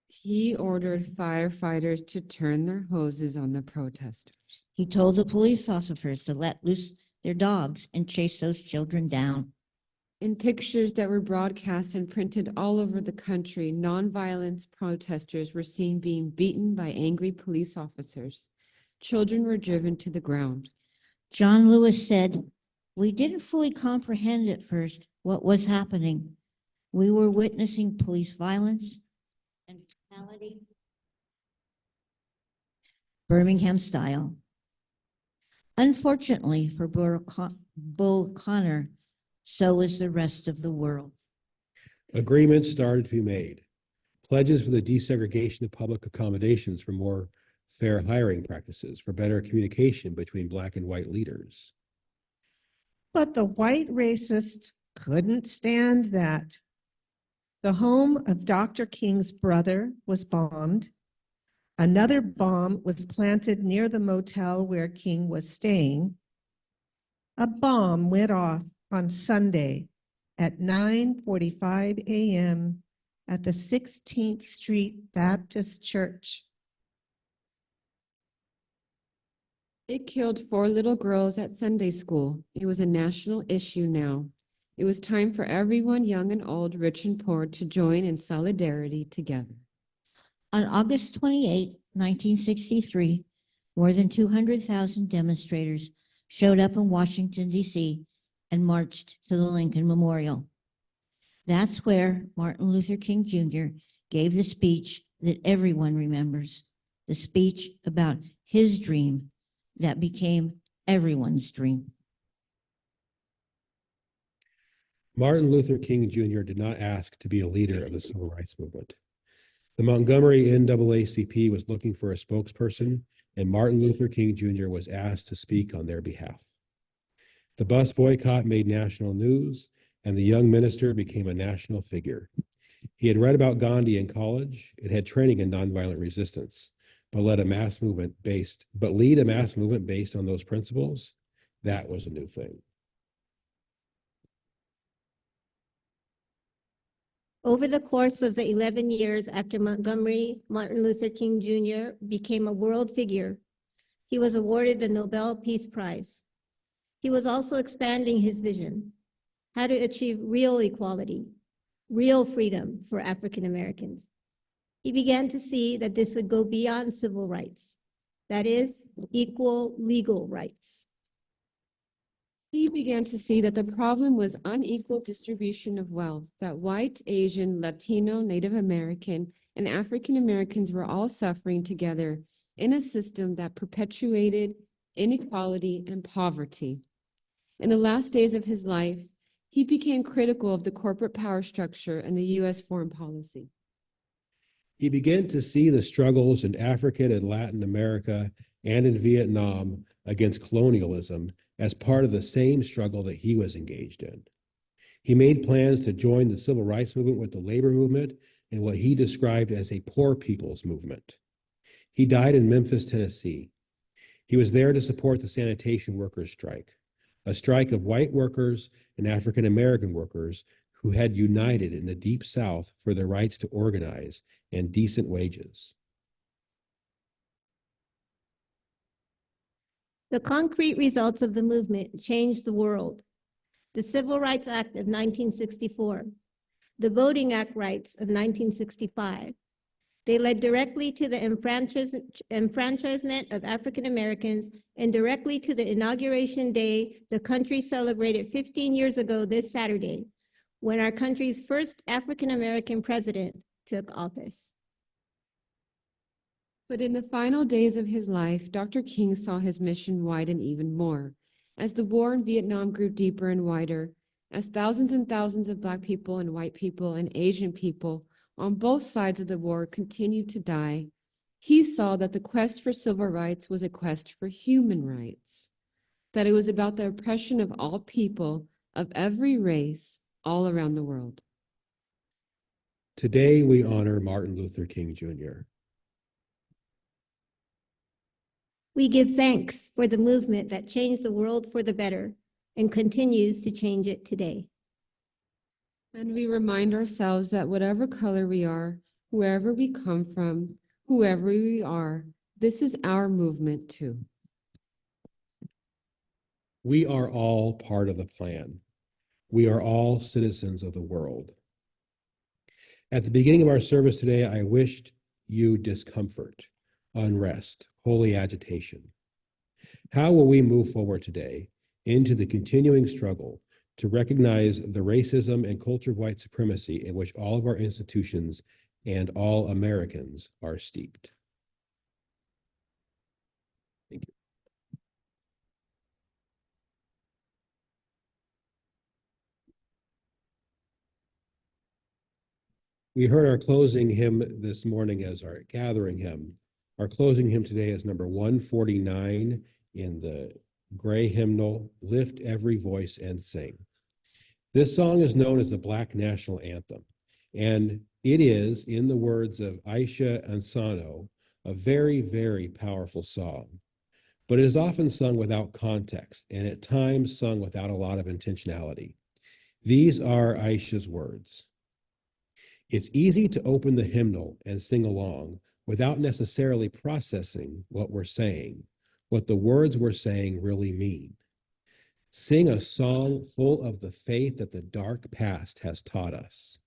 He ordered firefighters to turn their hoses on the protesters. He told the police officers to let loose their dogs and chase those children down. In pictures that were broadcast and printed all over the country, nonviolent protesters were seen being beaten by angry police officers. Children were driven to the ground. John Lewis said, "We didn't fully comprehend at first what was happening. We were witnessing police violence and brutality, Birmingham style." Unfortunately for Bull Connor, so was the rest of the world. Agreements started to be made. Pledges for the desegregation of public accommodations, for more fair hiring practices, for better communication between Black and white leaders. But the white racists couldn't stand that. The home of Dr. King's brother was bombed. Another bomb was planted near the motel where King was staying. A bomb went off on Sunday at 9:45 a.m. at the 16th Street Baptist Church. It killed 4 little girls at Sunday school. It was a national issue now. It was time for everyone, young and old, rich and poor, to join in solidarity together. On August 28, 1963, more than 200,000 demonstrators showed up in Washington, D.C. and marched to the Lincoln Memorial. That's where Martin Luther King Jr. gave the speech that everyone remembers, the speech about his dream that became everyone's dream. Martin Luther King Jr. did not ask to be a leader of the civil rights movement. The Montgomery NAACP was looking for a spokesperson, and Martin Luther King Jr. was asked to speak on their behalf. The bus boycott made national news, and the young minister became a national figure. He had read about Gandhi in college and had training in nonviolent resistance, but lead a mass movement based on those principles. That was a new thing. Over the course of the 11 years after Montgomery, Martin Luther King Jr. became a world figure, he was awarded the Nobel Peace Prize. He was also expanding his vision, how to achieve real equality, real freedom for African Americans. He began to see that this would go beyond civil rights, that is, equal legal rights. He began to see that the problem was unequal distribution of wealth, that white, Asian, Latino, Native American, and African Americans were all suffering together in a system that perpetuated inequality and poverty. In the last days of his life, he became critical of the corporate power structure and the U.S. foreign policy. He began to see the struggles in African and Latin America and in Vietnam against colonialism as part of the same struggle that he was engaged in. He made plans to join the civil rights movement with the labor movement in what he described as a poor people's movement. He died in Memphis, Tennessee. He was there to support the sanitation workers' strike, a strike of white workers and African American workers who had united in the Deep South for their rights to organize and decent wages. The concrete results of the movement changed the world. The Civil Rights Act of 1964, the Voting Act rights of 1965. They led directly to the enfranchisement of African Americans and directly to the inauguration day the country celebrated 15 years ago this Saturday, when our country's first African American president took office. But in the final days of his life, Dr. King saw his mission widen even more. As the war in Vietnam grew deeper and wider, as thousands and thousands of Black people and white people and Asian people on both sides of the war continued to die, he saw that the quest for civil rights was a quest for human rights, that it was about the oppression of all people of every race all around the world. Today, we honor Martin Luther King Jr. We give thanks for the movement that changed the world for the better and continues to change it today. And we remind ourselves that whatever color we are, wherever we come from, whoever we are, this is our movement too. We are all part of the plan. We are all citizens of the world. At the beginning of our service today, I wished you discomfort, unrest, holy agitation. How will we move forward today into the continuing struggle to recognize the racism and culture of white supremacy in which all of our institutions and all Americans are steeped? Thank you. We heard our closing hymn this morning as our gathering hymn. Our closing hymn today is number 149 in the gray hymnal, Lift Every Voice and Sing. This song is known as the Black National Anthem, and it is, in the words of Aisha Ansano, a very, very powerful song. But it is often sung without context and at times sung without a lot of intentionality. These are Aisha's words. It's easy to open the hymnal and sing along without necessarily processing what we're saying, what the words we're saying really mean. Sing a song full of the faith that the dark past has taught us.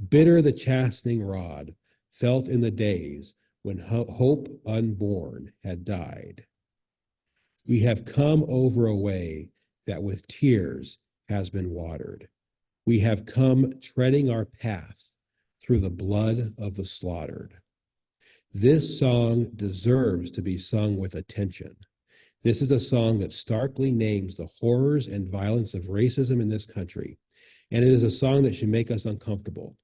Bitter the chastening rod felt in the days when hope unborn had died. We have come over a way that with tears has been watered. We have come treading our path through the blood of the slaughtered. This song deserves to be sung with attention. This is a song that starkly names the horrors and violence of racism in this country, and it is a song that should make us uncomfortable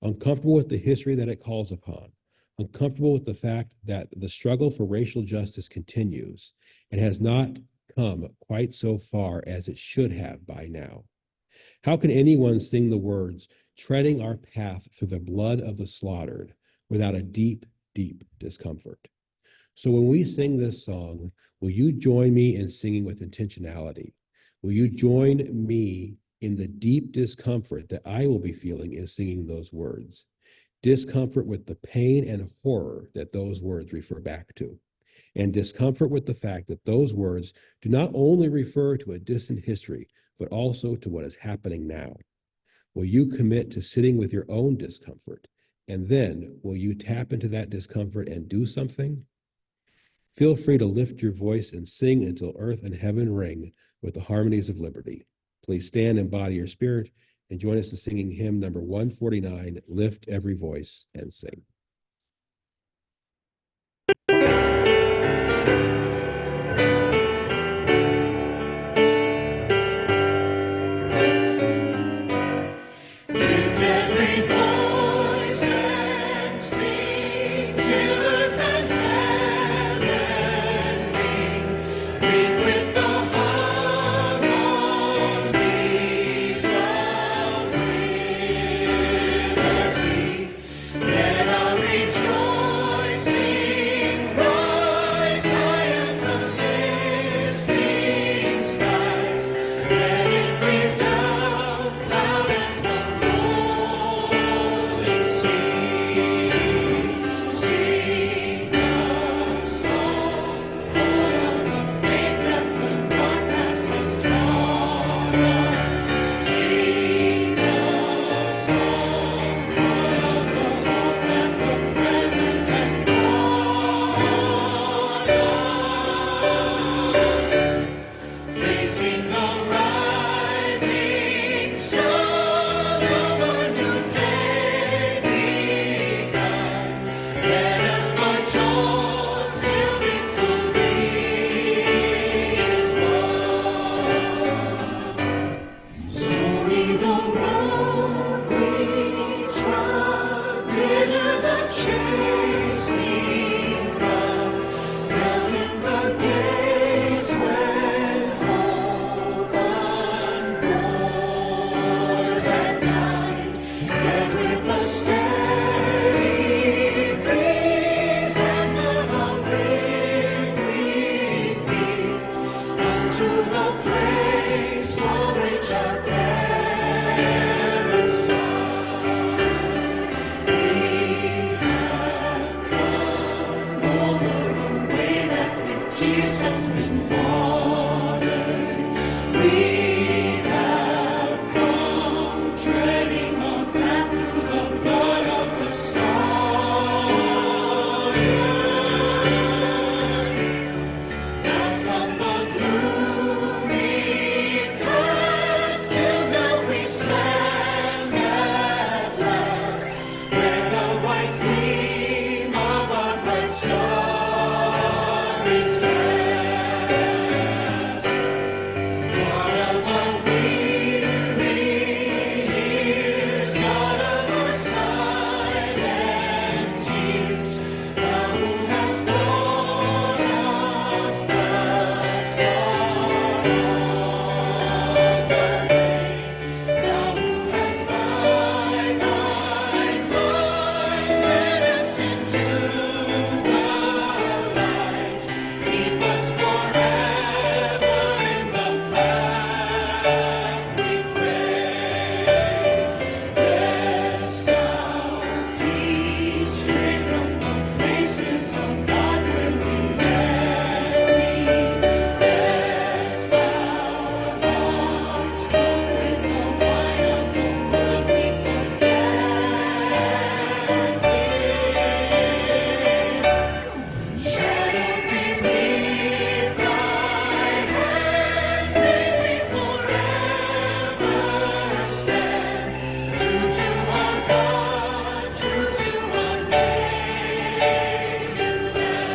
with the history that it calls upon, uncomfortable with the fact that the struggle for racial justice continues and has not come quite so far as it should have by now. How can anyone sing the words, treading our path through the blood of the slaughtered, without a deep, deep discomfort? So when we sing this song, will you join me in singing with intentionality? Will you join me in the deep discomfort that I will be feeling in singing those words? Discomfort with the pain and horror that those words refer back to, and discomfort with the fact that those words do not only refer to a distant history, but also to what is happening now. Will you commit to sitting with your own discomfort? And then will you tap into that discomfort and do something? Feel free to lift your voice and sing until earth and heaven ring with the harmonies of liberty. Please stand and body your spirit and join us in singing hymn number 149, Lift Every Voice and Sing. Jesus been watered. We have we stand. God of our weary years, God of our silent tears, thou who hast brought us the star on the way, thou who hast by thy might led us into the light. Keep us forever in the path we pray. Lest our feet stray from the places of God where we met thee. Lest our hearts drunk with the wine of the world we forget thee. Shadowed beneath thy hand, may we forever stand. True to our God, true to our native land.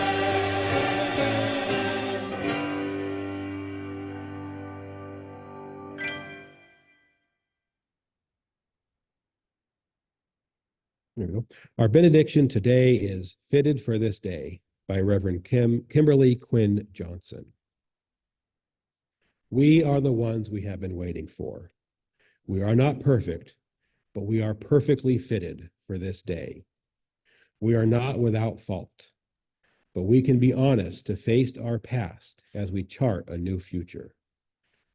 There we go. Our benediction today is Fitted for This Day by Reverend Kimberly Quinn Johnson. We are the ones we have been waiting for. We are not perfect, but we are perfectly fitted for this day. We are not without fault, but we can be honest to face our past as we chart a new future.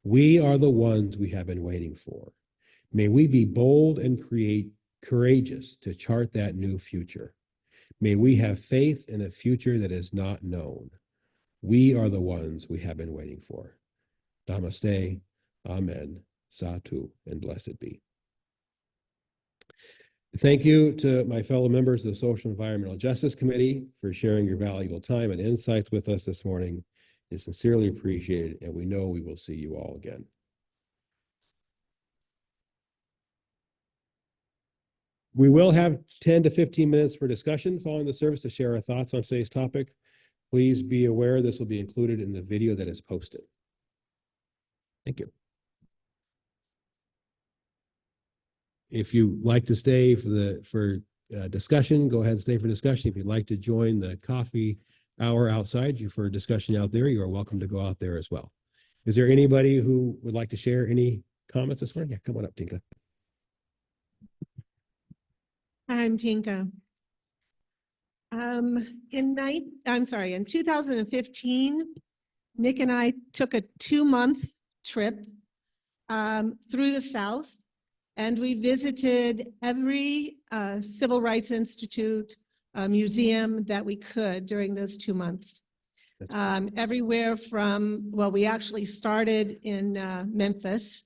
We are the ones we have been waiting for. May we be bold and courageous to chart that new future. May we have faith in a future that is not known. We are the ones we have been waiting for. Namaste, Amen, Satu, and blessed be. Thank you to my fellow members of the Social and Environmental Justice Committee for sharing your valuable time and insights with us this morning. It's sincerely appreciated, and we know we will see you all again. We will have 10 to 15 minutes for discussion following the service to share our thoughts on today's topic. Please be aware this will be included in the video that is posted. Thank you. If you'd like to stay for discussion, go ahead and stay for discussion. If you'd like to join the coffee hour outside for discussion out there, you are welcome to go out there as well. Is there anybody who would like to share any comments this morning? Yeah, come on up, Tinka. I'm Tinka. In 2015, Nick and I took a 2-month trip through the South, and we visited every Civil Rights Institute museum that we could during those 2 months. Everywhere from, well, we actually started in Memphis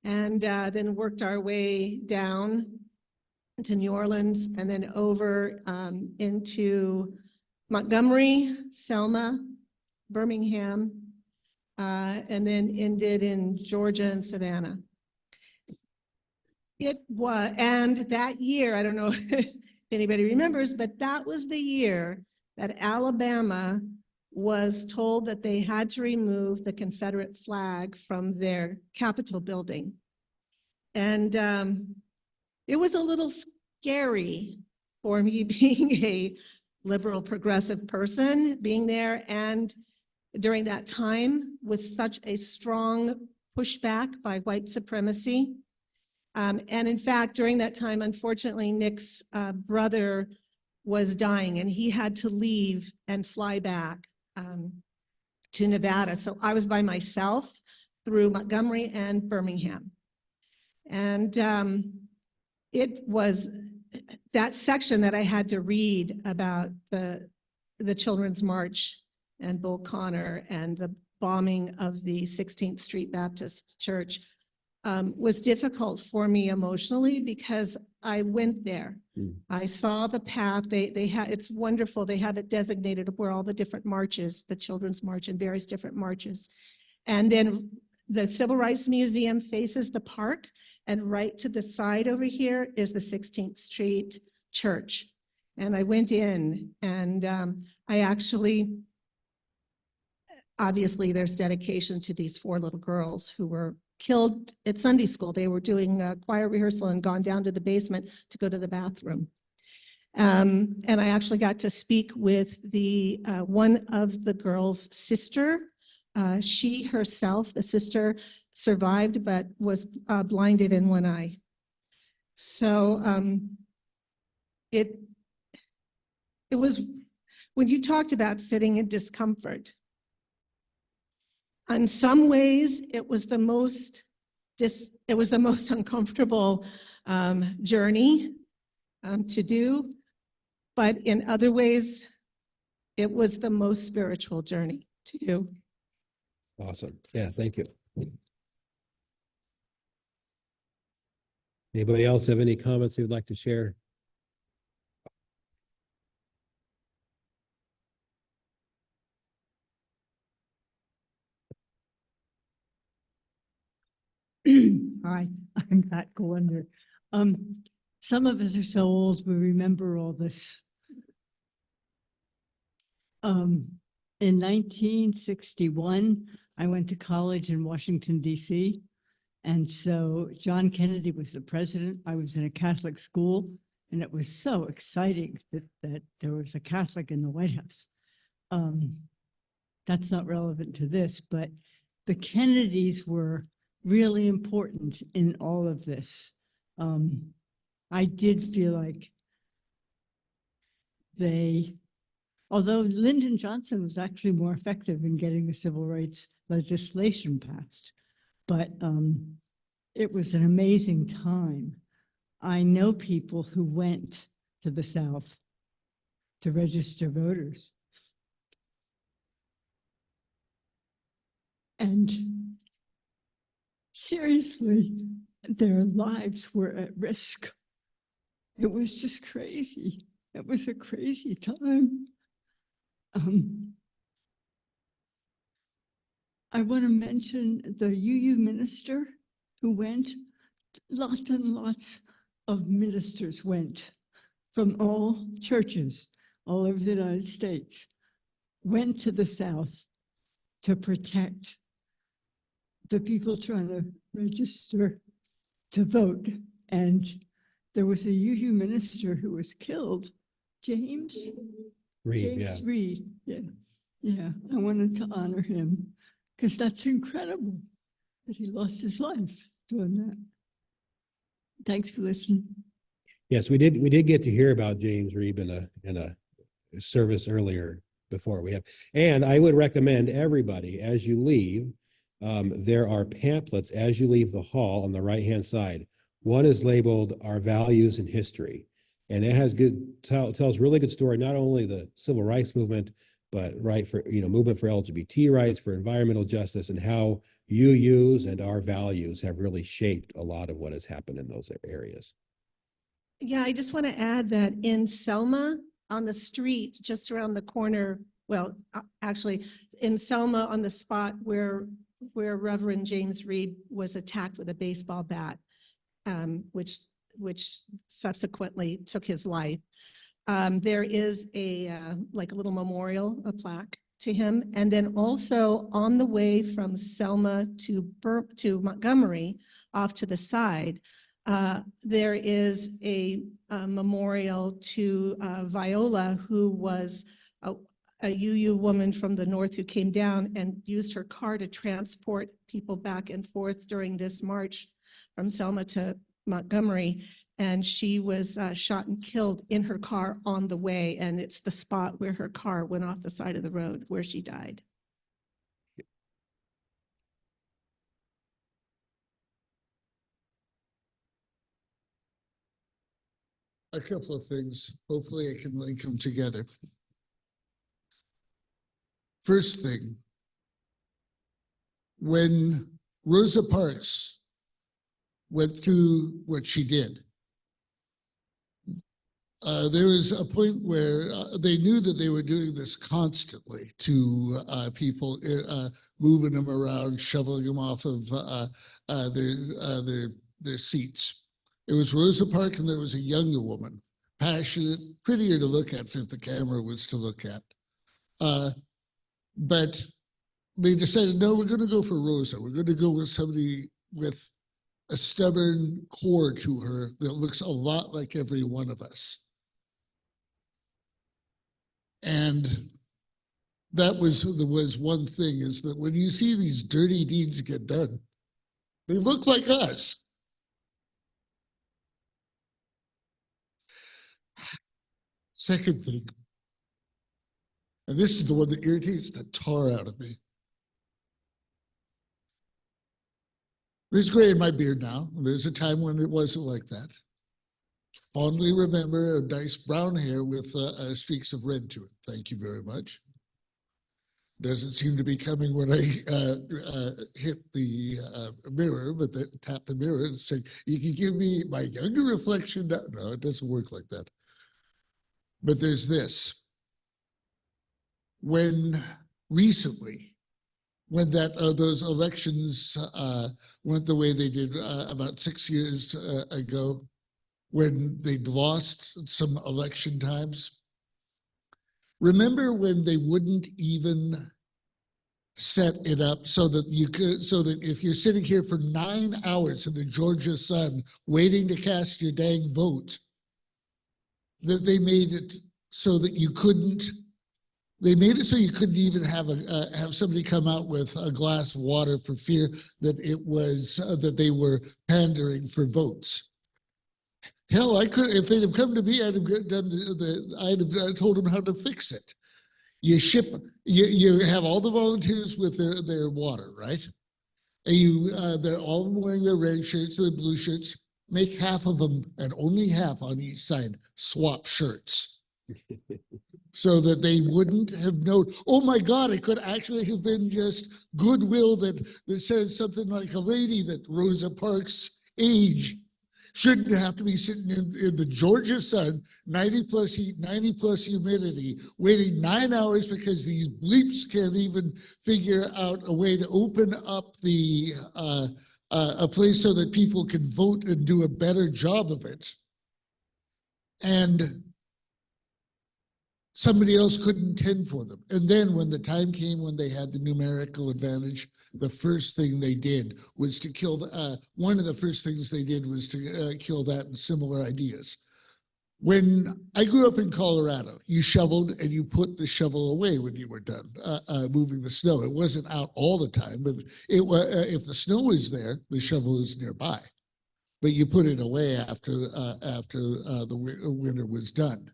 and then worked our way down to New Orleans and then over into Montgomery, Selma, Birmingham, and then ended in Georgia and Savannah. It was, and that year, I don't know if anybody remembers, but that was the year that Alabama was told that they had to remove the Confederate flag from their Capitol building. And it was a little scary for me being a liberal progressive person, being there and during that time with such a strong pushback by white supremacy. And in fact, during that time, unfortunately, Nick's brother was dying and he had to leave and fly back to Nevada. So I was by myself through Montgomery and Birmingham. And it was that section that I had to read about the Children's March and Bull Connor and the bombing of the 16th Street Baptist Church was difficult for me emotionally because I went there. I saw the path. They had, it's wonderful. They have it designated where all the different marches, the Children's March and various different marches. And then the Civil Rights Museum faces the park, and right to the side over here is the 16th Street Church. And I went in and I actually obviously there's dedication to these 4 little girls who were killed at Sunday school. They were doing a choir rehearsal and gone down to the basement to go to the bathroom. And I actually got to speak with the one of the girls' sister. She herself, the sister, survived but was blinded in one eye. So it was, when you talked about sitting in discomfort, in some ways it was the most uncomfortable journey to do, but in other ways it was the most spiritual journey to do. Awesome. Yeah, thank you. Anybody else have any comments you'd like to share? Hi, I'm Pat Gallender. Some of us are so old, we remember all this. In 1961, I went to college in Washington, D.C. And so John Kennedy was the president. I was in a Catholic school, and it was so exciting that there was a Catholic in the White House. That's not relevant to this, but the Kennedys were really important in all of this. I did feel like although Lyndon Johnson was actually more effective in getting the civil rights legislation passed, but it was an amazing time. I know people who went to the South to register voters. And seriously, their lives were at risk. It was just crazy. It was a crazy time. I want to mention the UU minister who went. Lots and lots of ministers went from all churches all over the United States, went to the South to protect the people trying to register to vote. And there was a UU minister who was killed, James Reed, Reed. Yeah. I wanted to honor him because that's incredible that he lost his life doing that. Thanks for listening. Yes, we did get to hear about James Reeb in a service earlier before we have. And I would recommend everybody, as you leave, there are pamphlets as you leave the hall on the right-hand side. One is labeled Our Values in History, and it has tells really good story, not only the civil rights movement, but movement for LGBT rights, for environmental justice, and how UUs and our values have really shaped a lot of what has happened in those areas. Yeah, I just want to add that in Selma, on the street just around the corner, well, actually in Selma, on the spot where Reverend James Reed was attacked with a baseball bat, which subsequently took his life. There is a little memorial, a plaque to him. And then also on the way from Selma to Montgomery, off to the side, there is a memorial to Viola, who was a UU woman from the North who came down and used her car to transport people back and forth during this march from Selma to Montgomery. And she was shot and killed in her car on the way. And it's the spot where her car went off the side of the road where she died. A couple of things. Hopefully I can link them together. First thing, when Rosa Parks went through what she did, there was a point where they knew that they were doing this constantly to people, moving them around, shoveling them off of their seats. It was Rosa Parks, and there was a younger woman, passionate, prettier to look at if the camera was to look at. But they decided, no, we're going to go for Rosa. We're going to go with somebody with a stubborn core to her that looks a lot like every one of us. And that was one thing, is that when you see these dirty deeds get done, they look like us. Second thing, and this is the one that irritates the tar out of me. There's gray in my beard now. There's a time when it wasn't like that. Fondly remember a nice brown hair with streaks of red to it. Thank you very much. Doesn't seem to be coming when I hit the mirror, but tap the mirror and say, you can give me my younger reflection. No, it doesn't work like that. But there's this. When recently, when those elections went the way they did about 6 years ago, when they'd lost some election times, remember when they wouldn't even set it up so that if you're sitting here for 9 hours in the Georgia sun waiting to cast your dang vote, that they made it so that you couldn't. They made it so you couldn't even have somebody come out with a glass of water for fear that it was that they were pandering for votes. Hell, I could, if they'd have come to me, I'd have done I'd have told them how to fix it. You have all the volunteers with their water, right? And they're all wearing their red shirts, their blue shirts. Make half of them, and only half on each side, swap shirts. So that they wouldn't have known, oh my God, it could actually have been just goodwill that says something like a lady that Rosa Parks' age shouldn't have to be sitting in the Georgia sun, 90 plus heat, 90 plus humidity, waiting 9 hours because these bleeps can't even figure out a way to open up a place so that people can vote and do a better job of it. And somebody else couldn't tend for them. And then when the time came when they had the numerical advantage, the first thing they did was to kill, one of the first things they did was to kill that and similar ideas. When I grew up in Colorado, you shoveled and you put the shovel away when you were done moving the snow. It wasn't out all the time, but if the snow was there, the shovel is nearby. But you put it away after the winter was done.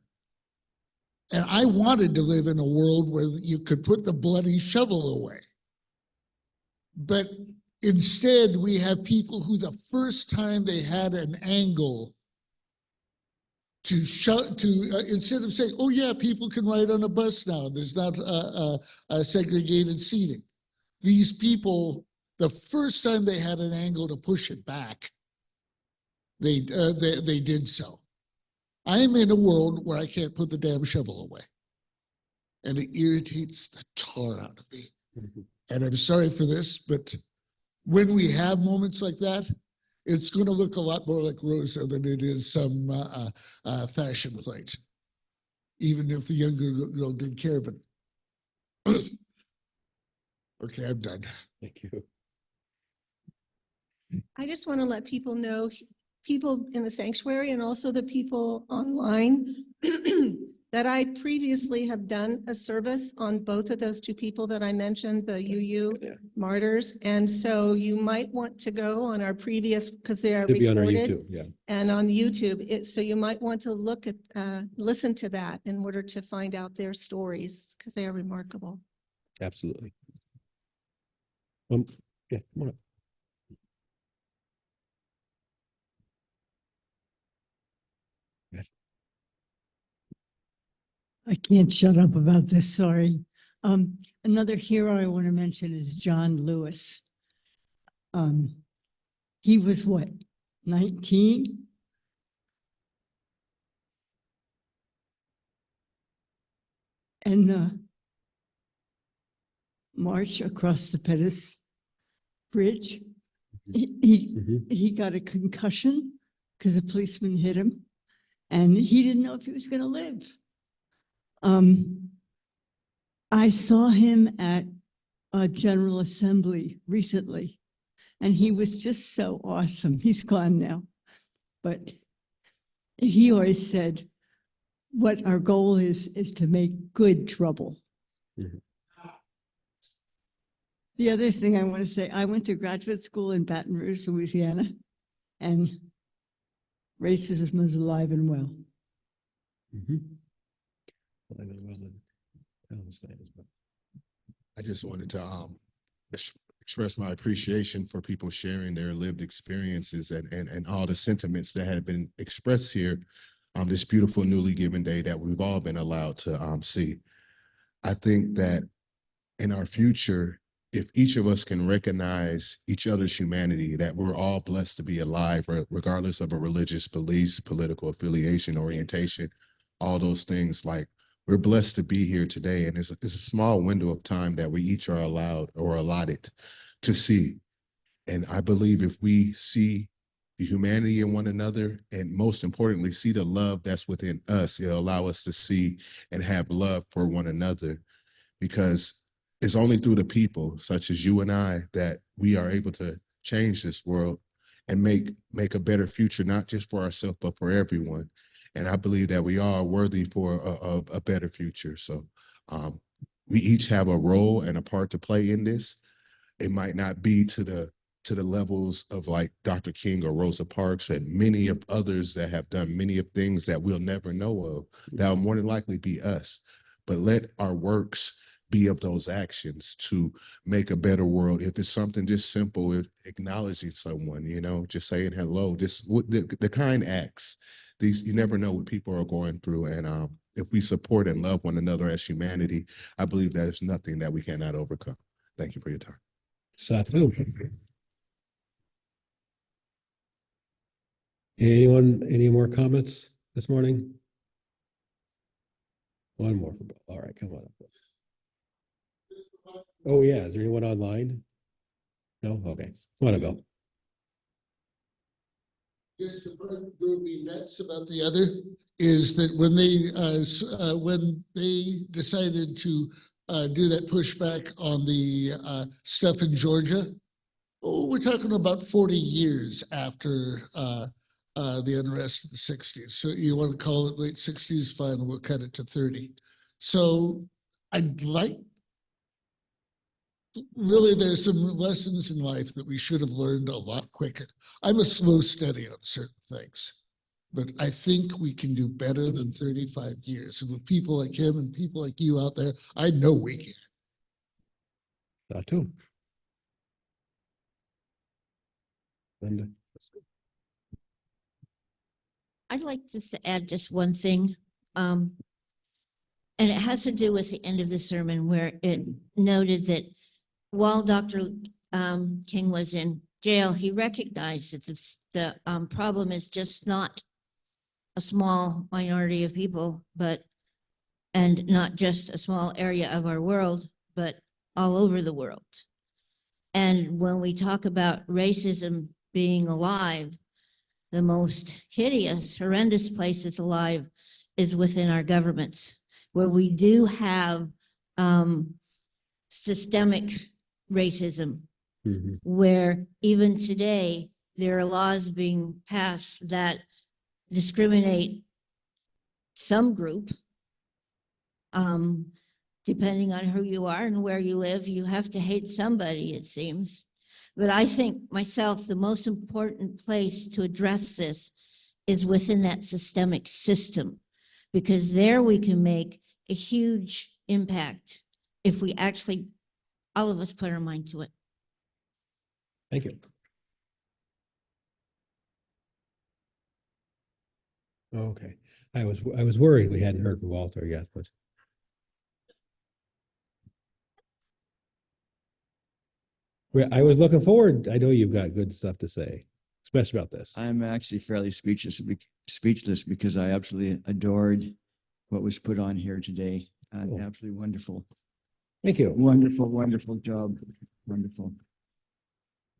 And I wanted to live in a world where you could put the bloody shovel away. But instead, we have people who the first time they had an angle instead of saying, oh yeah, people can ride on a bus now, there's not segregated seating. These people, the first time they had an angle to push it back, they did so. I'm in a world where I can't put the damn shovel away. And it irritates the tar out of me. Mm-hmm. And I'm sorry for this, but when we have moments like that, it's going to look a lot more like Rosa than it is some fashion plate. Even if the younger girl didn't care, but okay, I'm done. Thank you. I just want to let people know, people in the sanctuary and also the people online, that I previously have done a service on both of those two people that I mentioned, the UU martyrs. And so you might want to go on our previous, because they are Should be on our recorded, YouTube, yeah. and on YouTube. So you might want to look at, listen to that in order to find out their stories, because they are remarkable. Absolutely. Yeah, come on up. I can't shut up about this, sorry. Another hero I want to mention is John Lewis. He was what, 19? And the march across the Pettus Bridge, he got a concussion because a policeman hit him, and he didn't know if he was going to live. I saw him at General Assembly recently, and he was just so awesome. He's gone now, but he always said, what our goal is to make good trouble. Mhm. The other thing I want to say, I went to graduate school in Baton Rouge, Louisiana, and racism was alive and well. I just wanted to express my appreciation for people sharing their lived experiences and all the sentiments that have been expressed here on this beautiful newly given day that we've all been allowed to see. I think that in our future, if each of us can recognize each other's humanity, that we're all blessed to be alive, regardless of our religious beliefs, political affiliation, orientation, all those things, like we're blessed to be here today. And it's a small window of time that we each are allowed or allotted to see. And I believe if we see the humanity in one another, and most importantly, see the love that's within us, it'll allow us to see and have love for one another, because it's only through the people such as you and I that we are able to change this world and make a better future, not just for ourselves, but for everyone. And I believe that we are worthy for a better future. So we each have a role and a part to play in this. It might not be to the levels of like Dr. King or Rosa Parks and many of others that have done many of things that we'll never know of. That will more than likely be us. But let our works be of those actions to make a better world. If it's something just simple, if acknowledging someone, just saying hello, just the kind acts. These, you never know what people are going through. And if we support and love one another as humanity, I believe that is nothing that we cannot overcome. Thank you for your time. Satu. Anyone, any more comments this morning? One more. All right, come on. Oh, yeah. Is there anyone online? No? Okay. Come on, Bill. Yes, the part that drove me nuts about the other is that when they decided to do that pushback on the stuff in Georgia, we're talking about 40 years after the unrest of the 60s. So you want to call it late 60s, fine, we'll cut it to 30. So I'd like, really, there's some lessons in life that we should have learned a lot quicker. I'm a slow study on certain things, but I think we can do better than 35 years. And with people like him and people like you out there, I know we can. That too. Linda. I'd like to add just one thing. And it has to do with the end of the sermon where it noted that while Dr. King was in jail, he recognized that the problem is just not a small minority of people, and not just a small area of our world, but all over the world. And when we talk about racism being alive, the most hideous, horrendous place it's alive is within our governments, where we do have systemic racism, where even today there are laws being passed that discriminate some group. Depending on who you are and where you live, you have to hate somebody, it seems. But I think myself, the most important place to address this is within that systemic system, because there we can make a huge impact if we actually, all of us, put our mind to it. Thank you. Okay. I was worried we hadn't heard from Walter yet, but I was looking forward. I know you've got good stuff to say, especially about this. I'm actually fairly speechless because I absolutely adored what was put on here today. Absolutely wonderful. Thank you. Wonderful, wonderful job. Wonderful.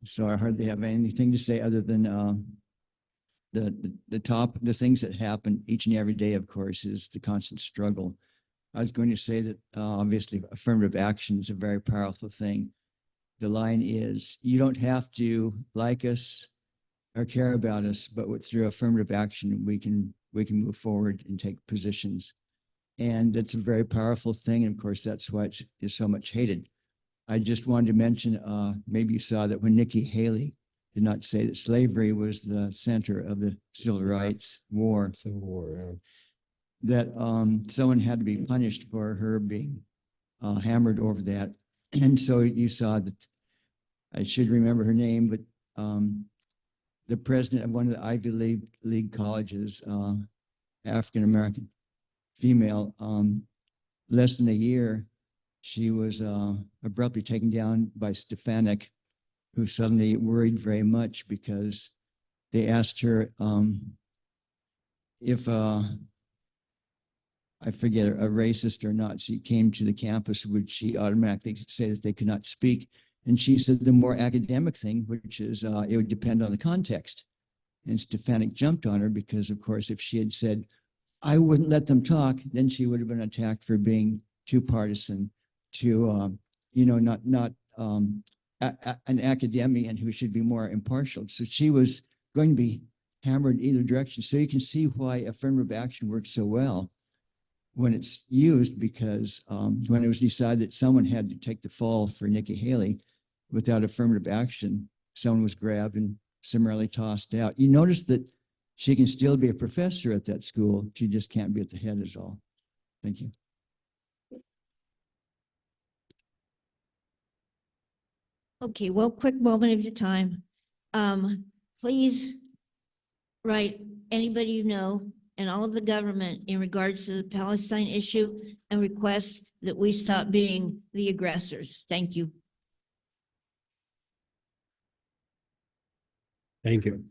So I hardly have anything to say other than the things that happen each and every day, of course, is the constant struggle I was going to say that obviously affirmative action is a very powerful thing. The line is, you don't have to like us or care about us, but through affirmative action, we can move forward and take positions. And that's a very powerful thing. And of course, that's why it is so much hated. I just wanted to mention, maybe you saw that when Nikki Haley did not say that slavery was the center of the Civil Rights War. Civil War, That someone had to be punished for her being hammered over that. And so you saw that, I should remember her name, but the president of one of the Ivy League colleges, African-American female, less than a year, she was abruptly taken down by Stefanik, who suddenly worried very much because they asked her if I forget, a racist or not, she came to the campus, would she automatically say that they could not speak? And she said the more academic thing, which is it would depend on the context. And Stefanik jumped on her because, of course, if she had said, I wouldn't let them talk, then she would have been attacked for being too partisan, too, not an academician who should be more impartial. So she was going to be hammered either direction. So you can see why affirmative action works so well when it's used, because when it was decided that someone had to take the fall for Nikki Haley, without affirmative action, someone was grabbed and summarily tossed out. You notice that she can still be a professor at that school. She just can't be at the head is all. Thank you. Okay, well, quick moment of your time. Please write anybody you know and all of the government in regards to the Palestine issue and request that we stop being the aggressors. Thank you. Thank you.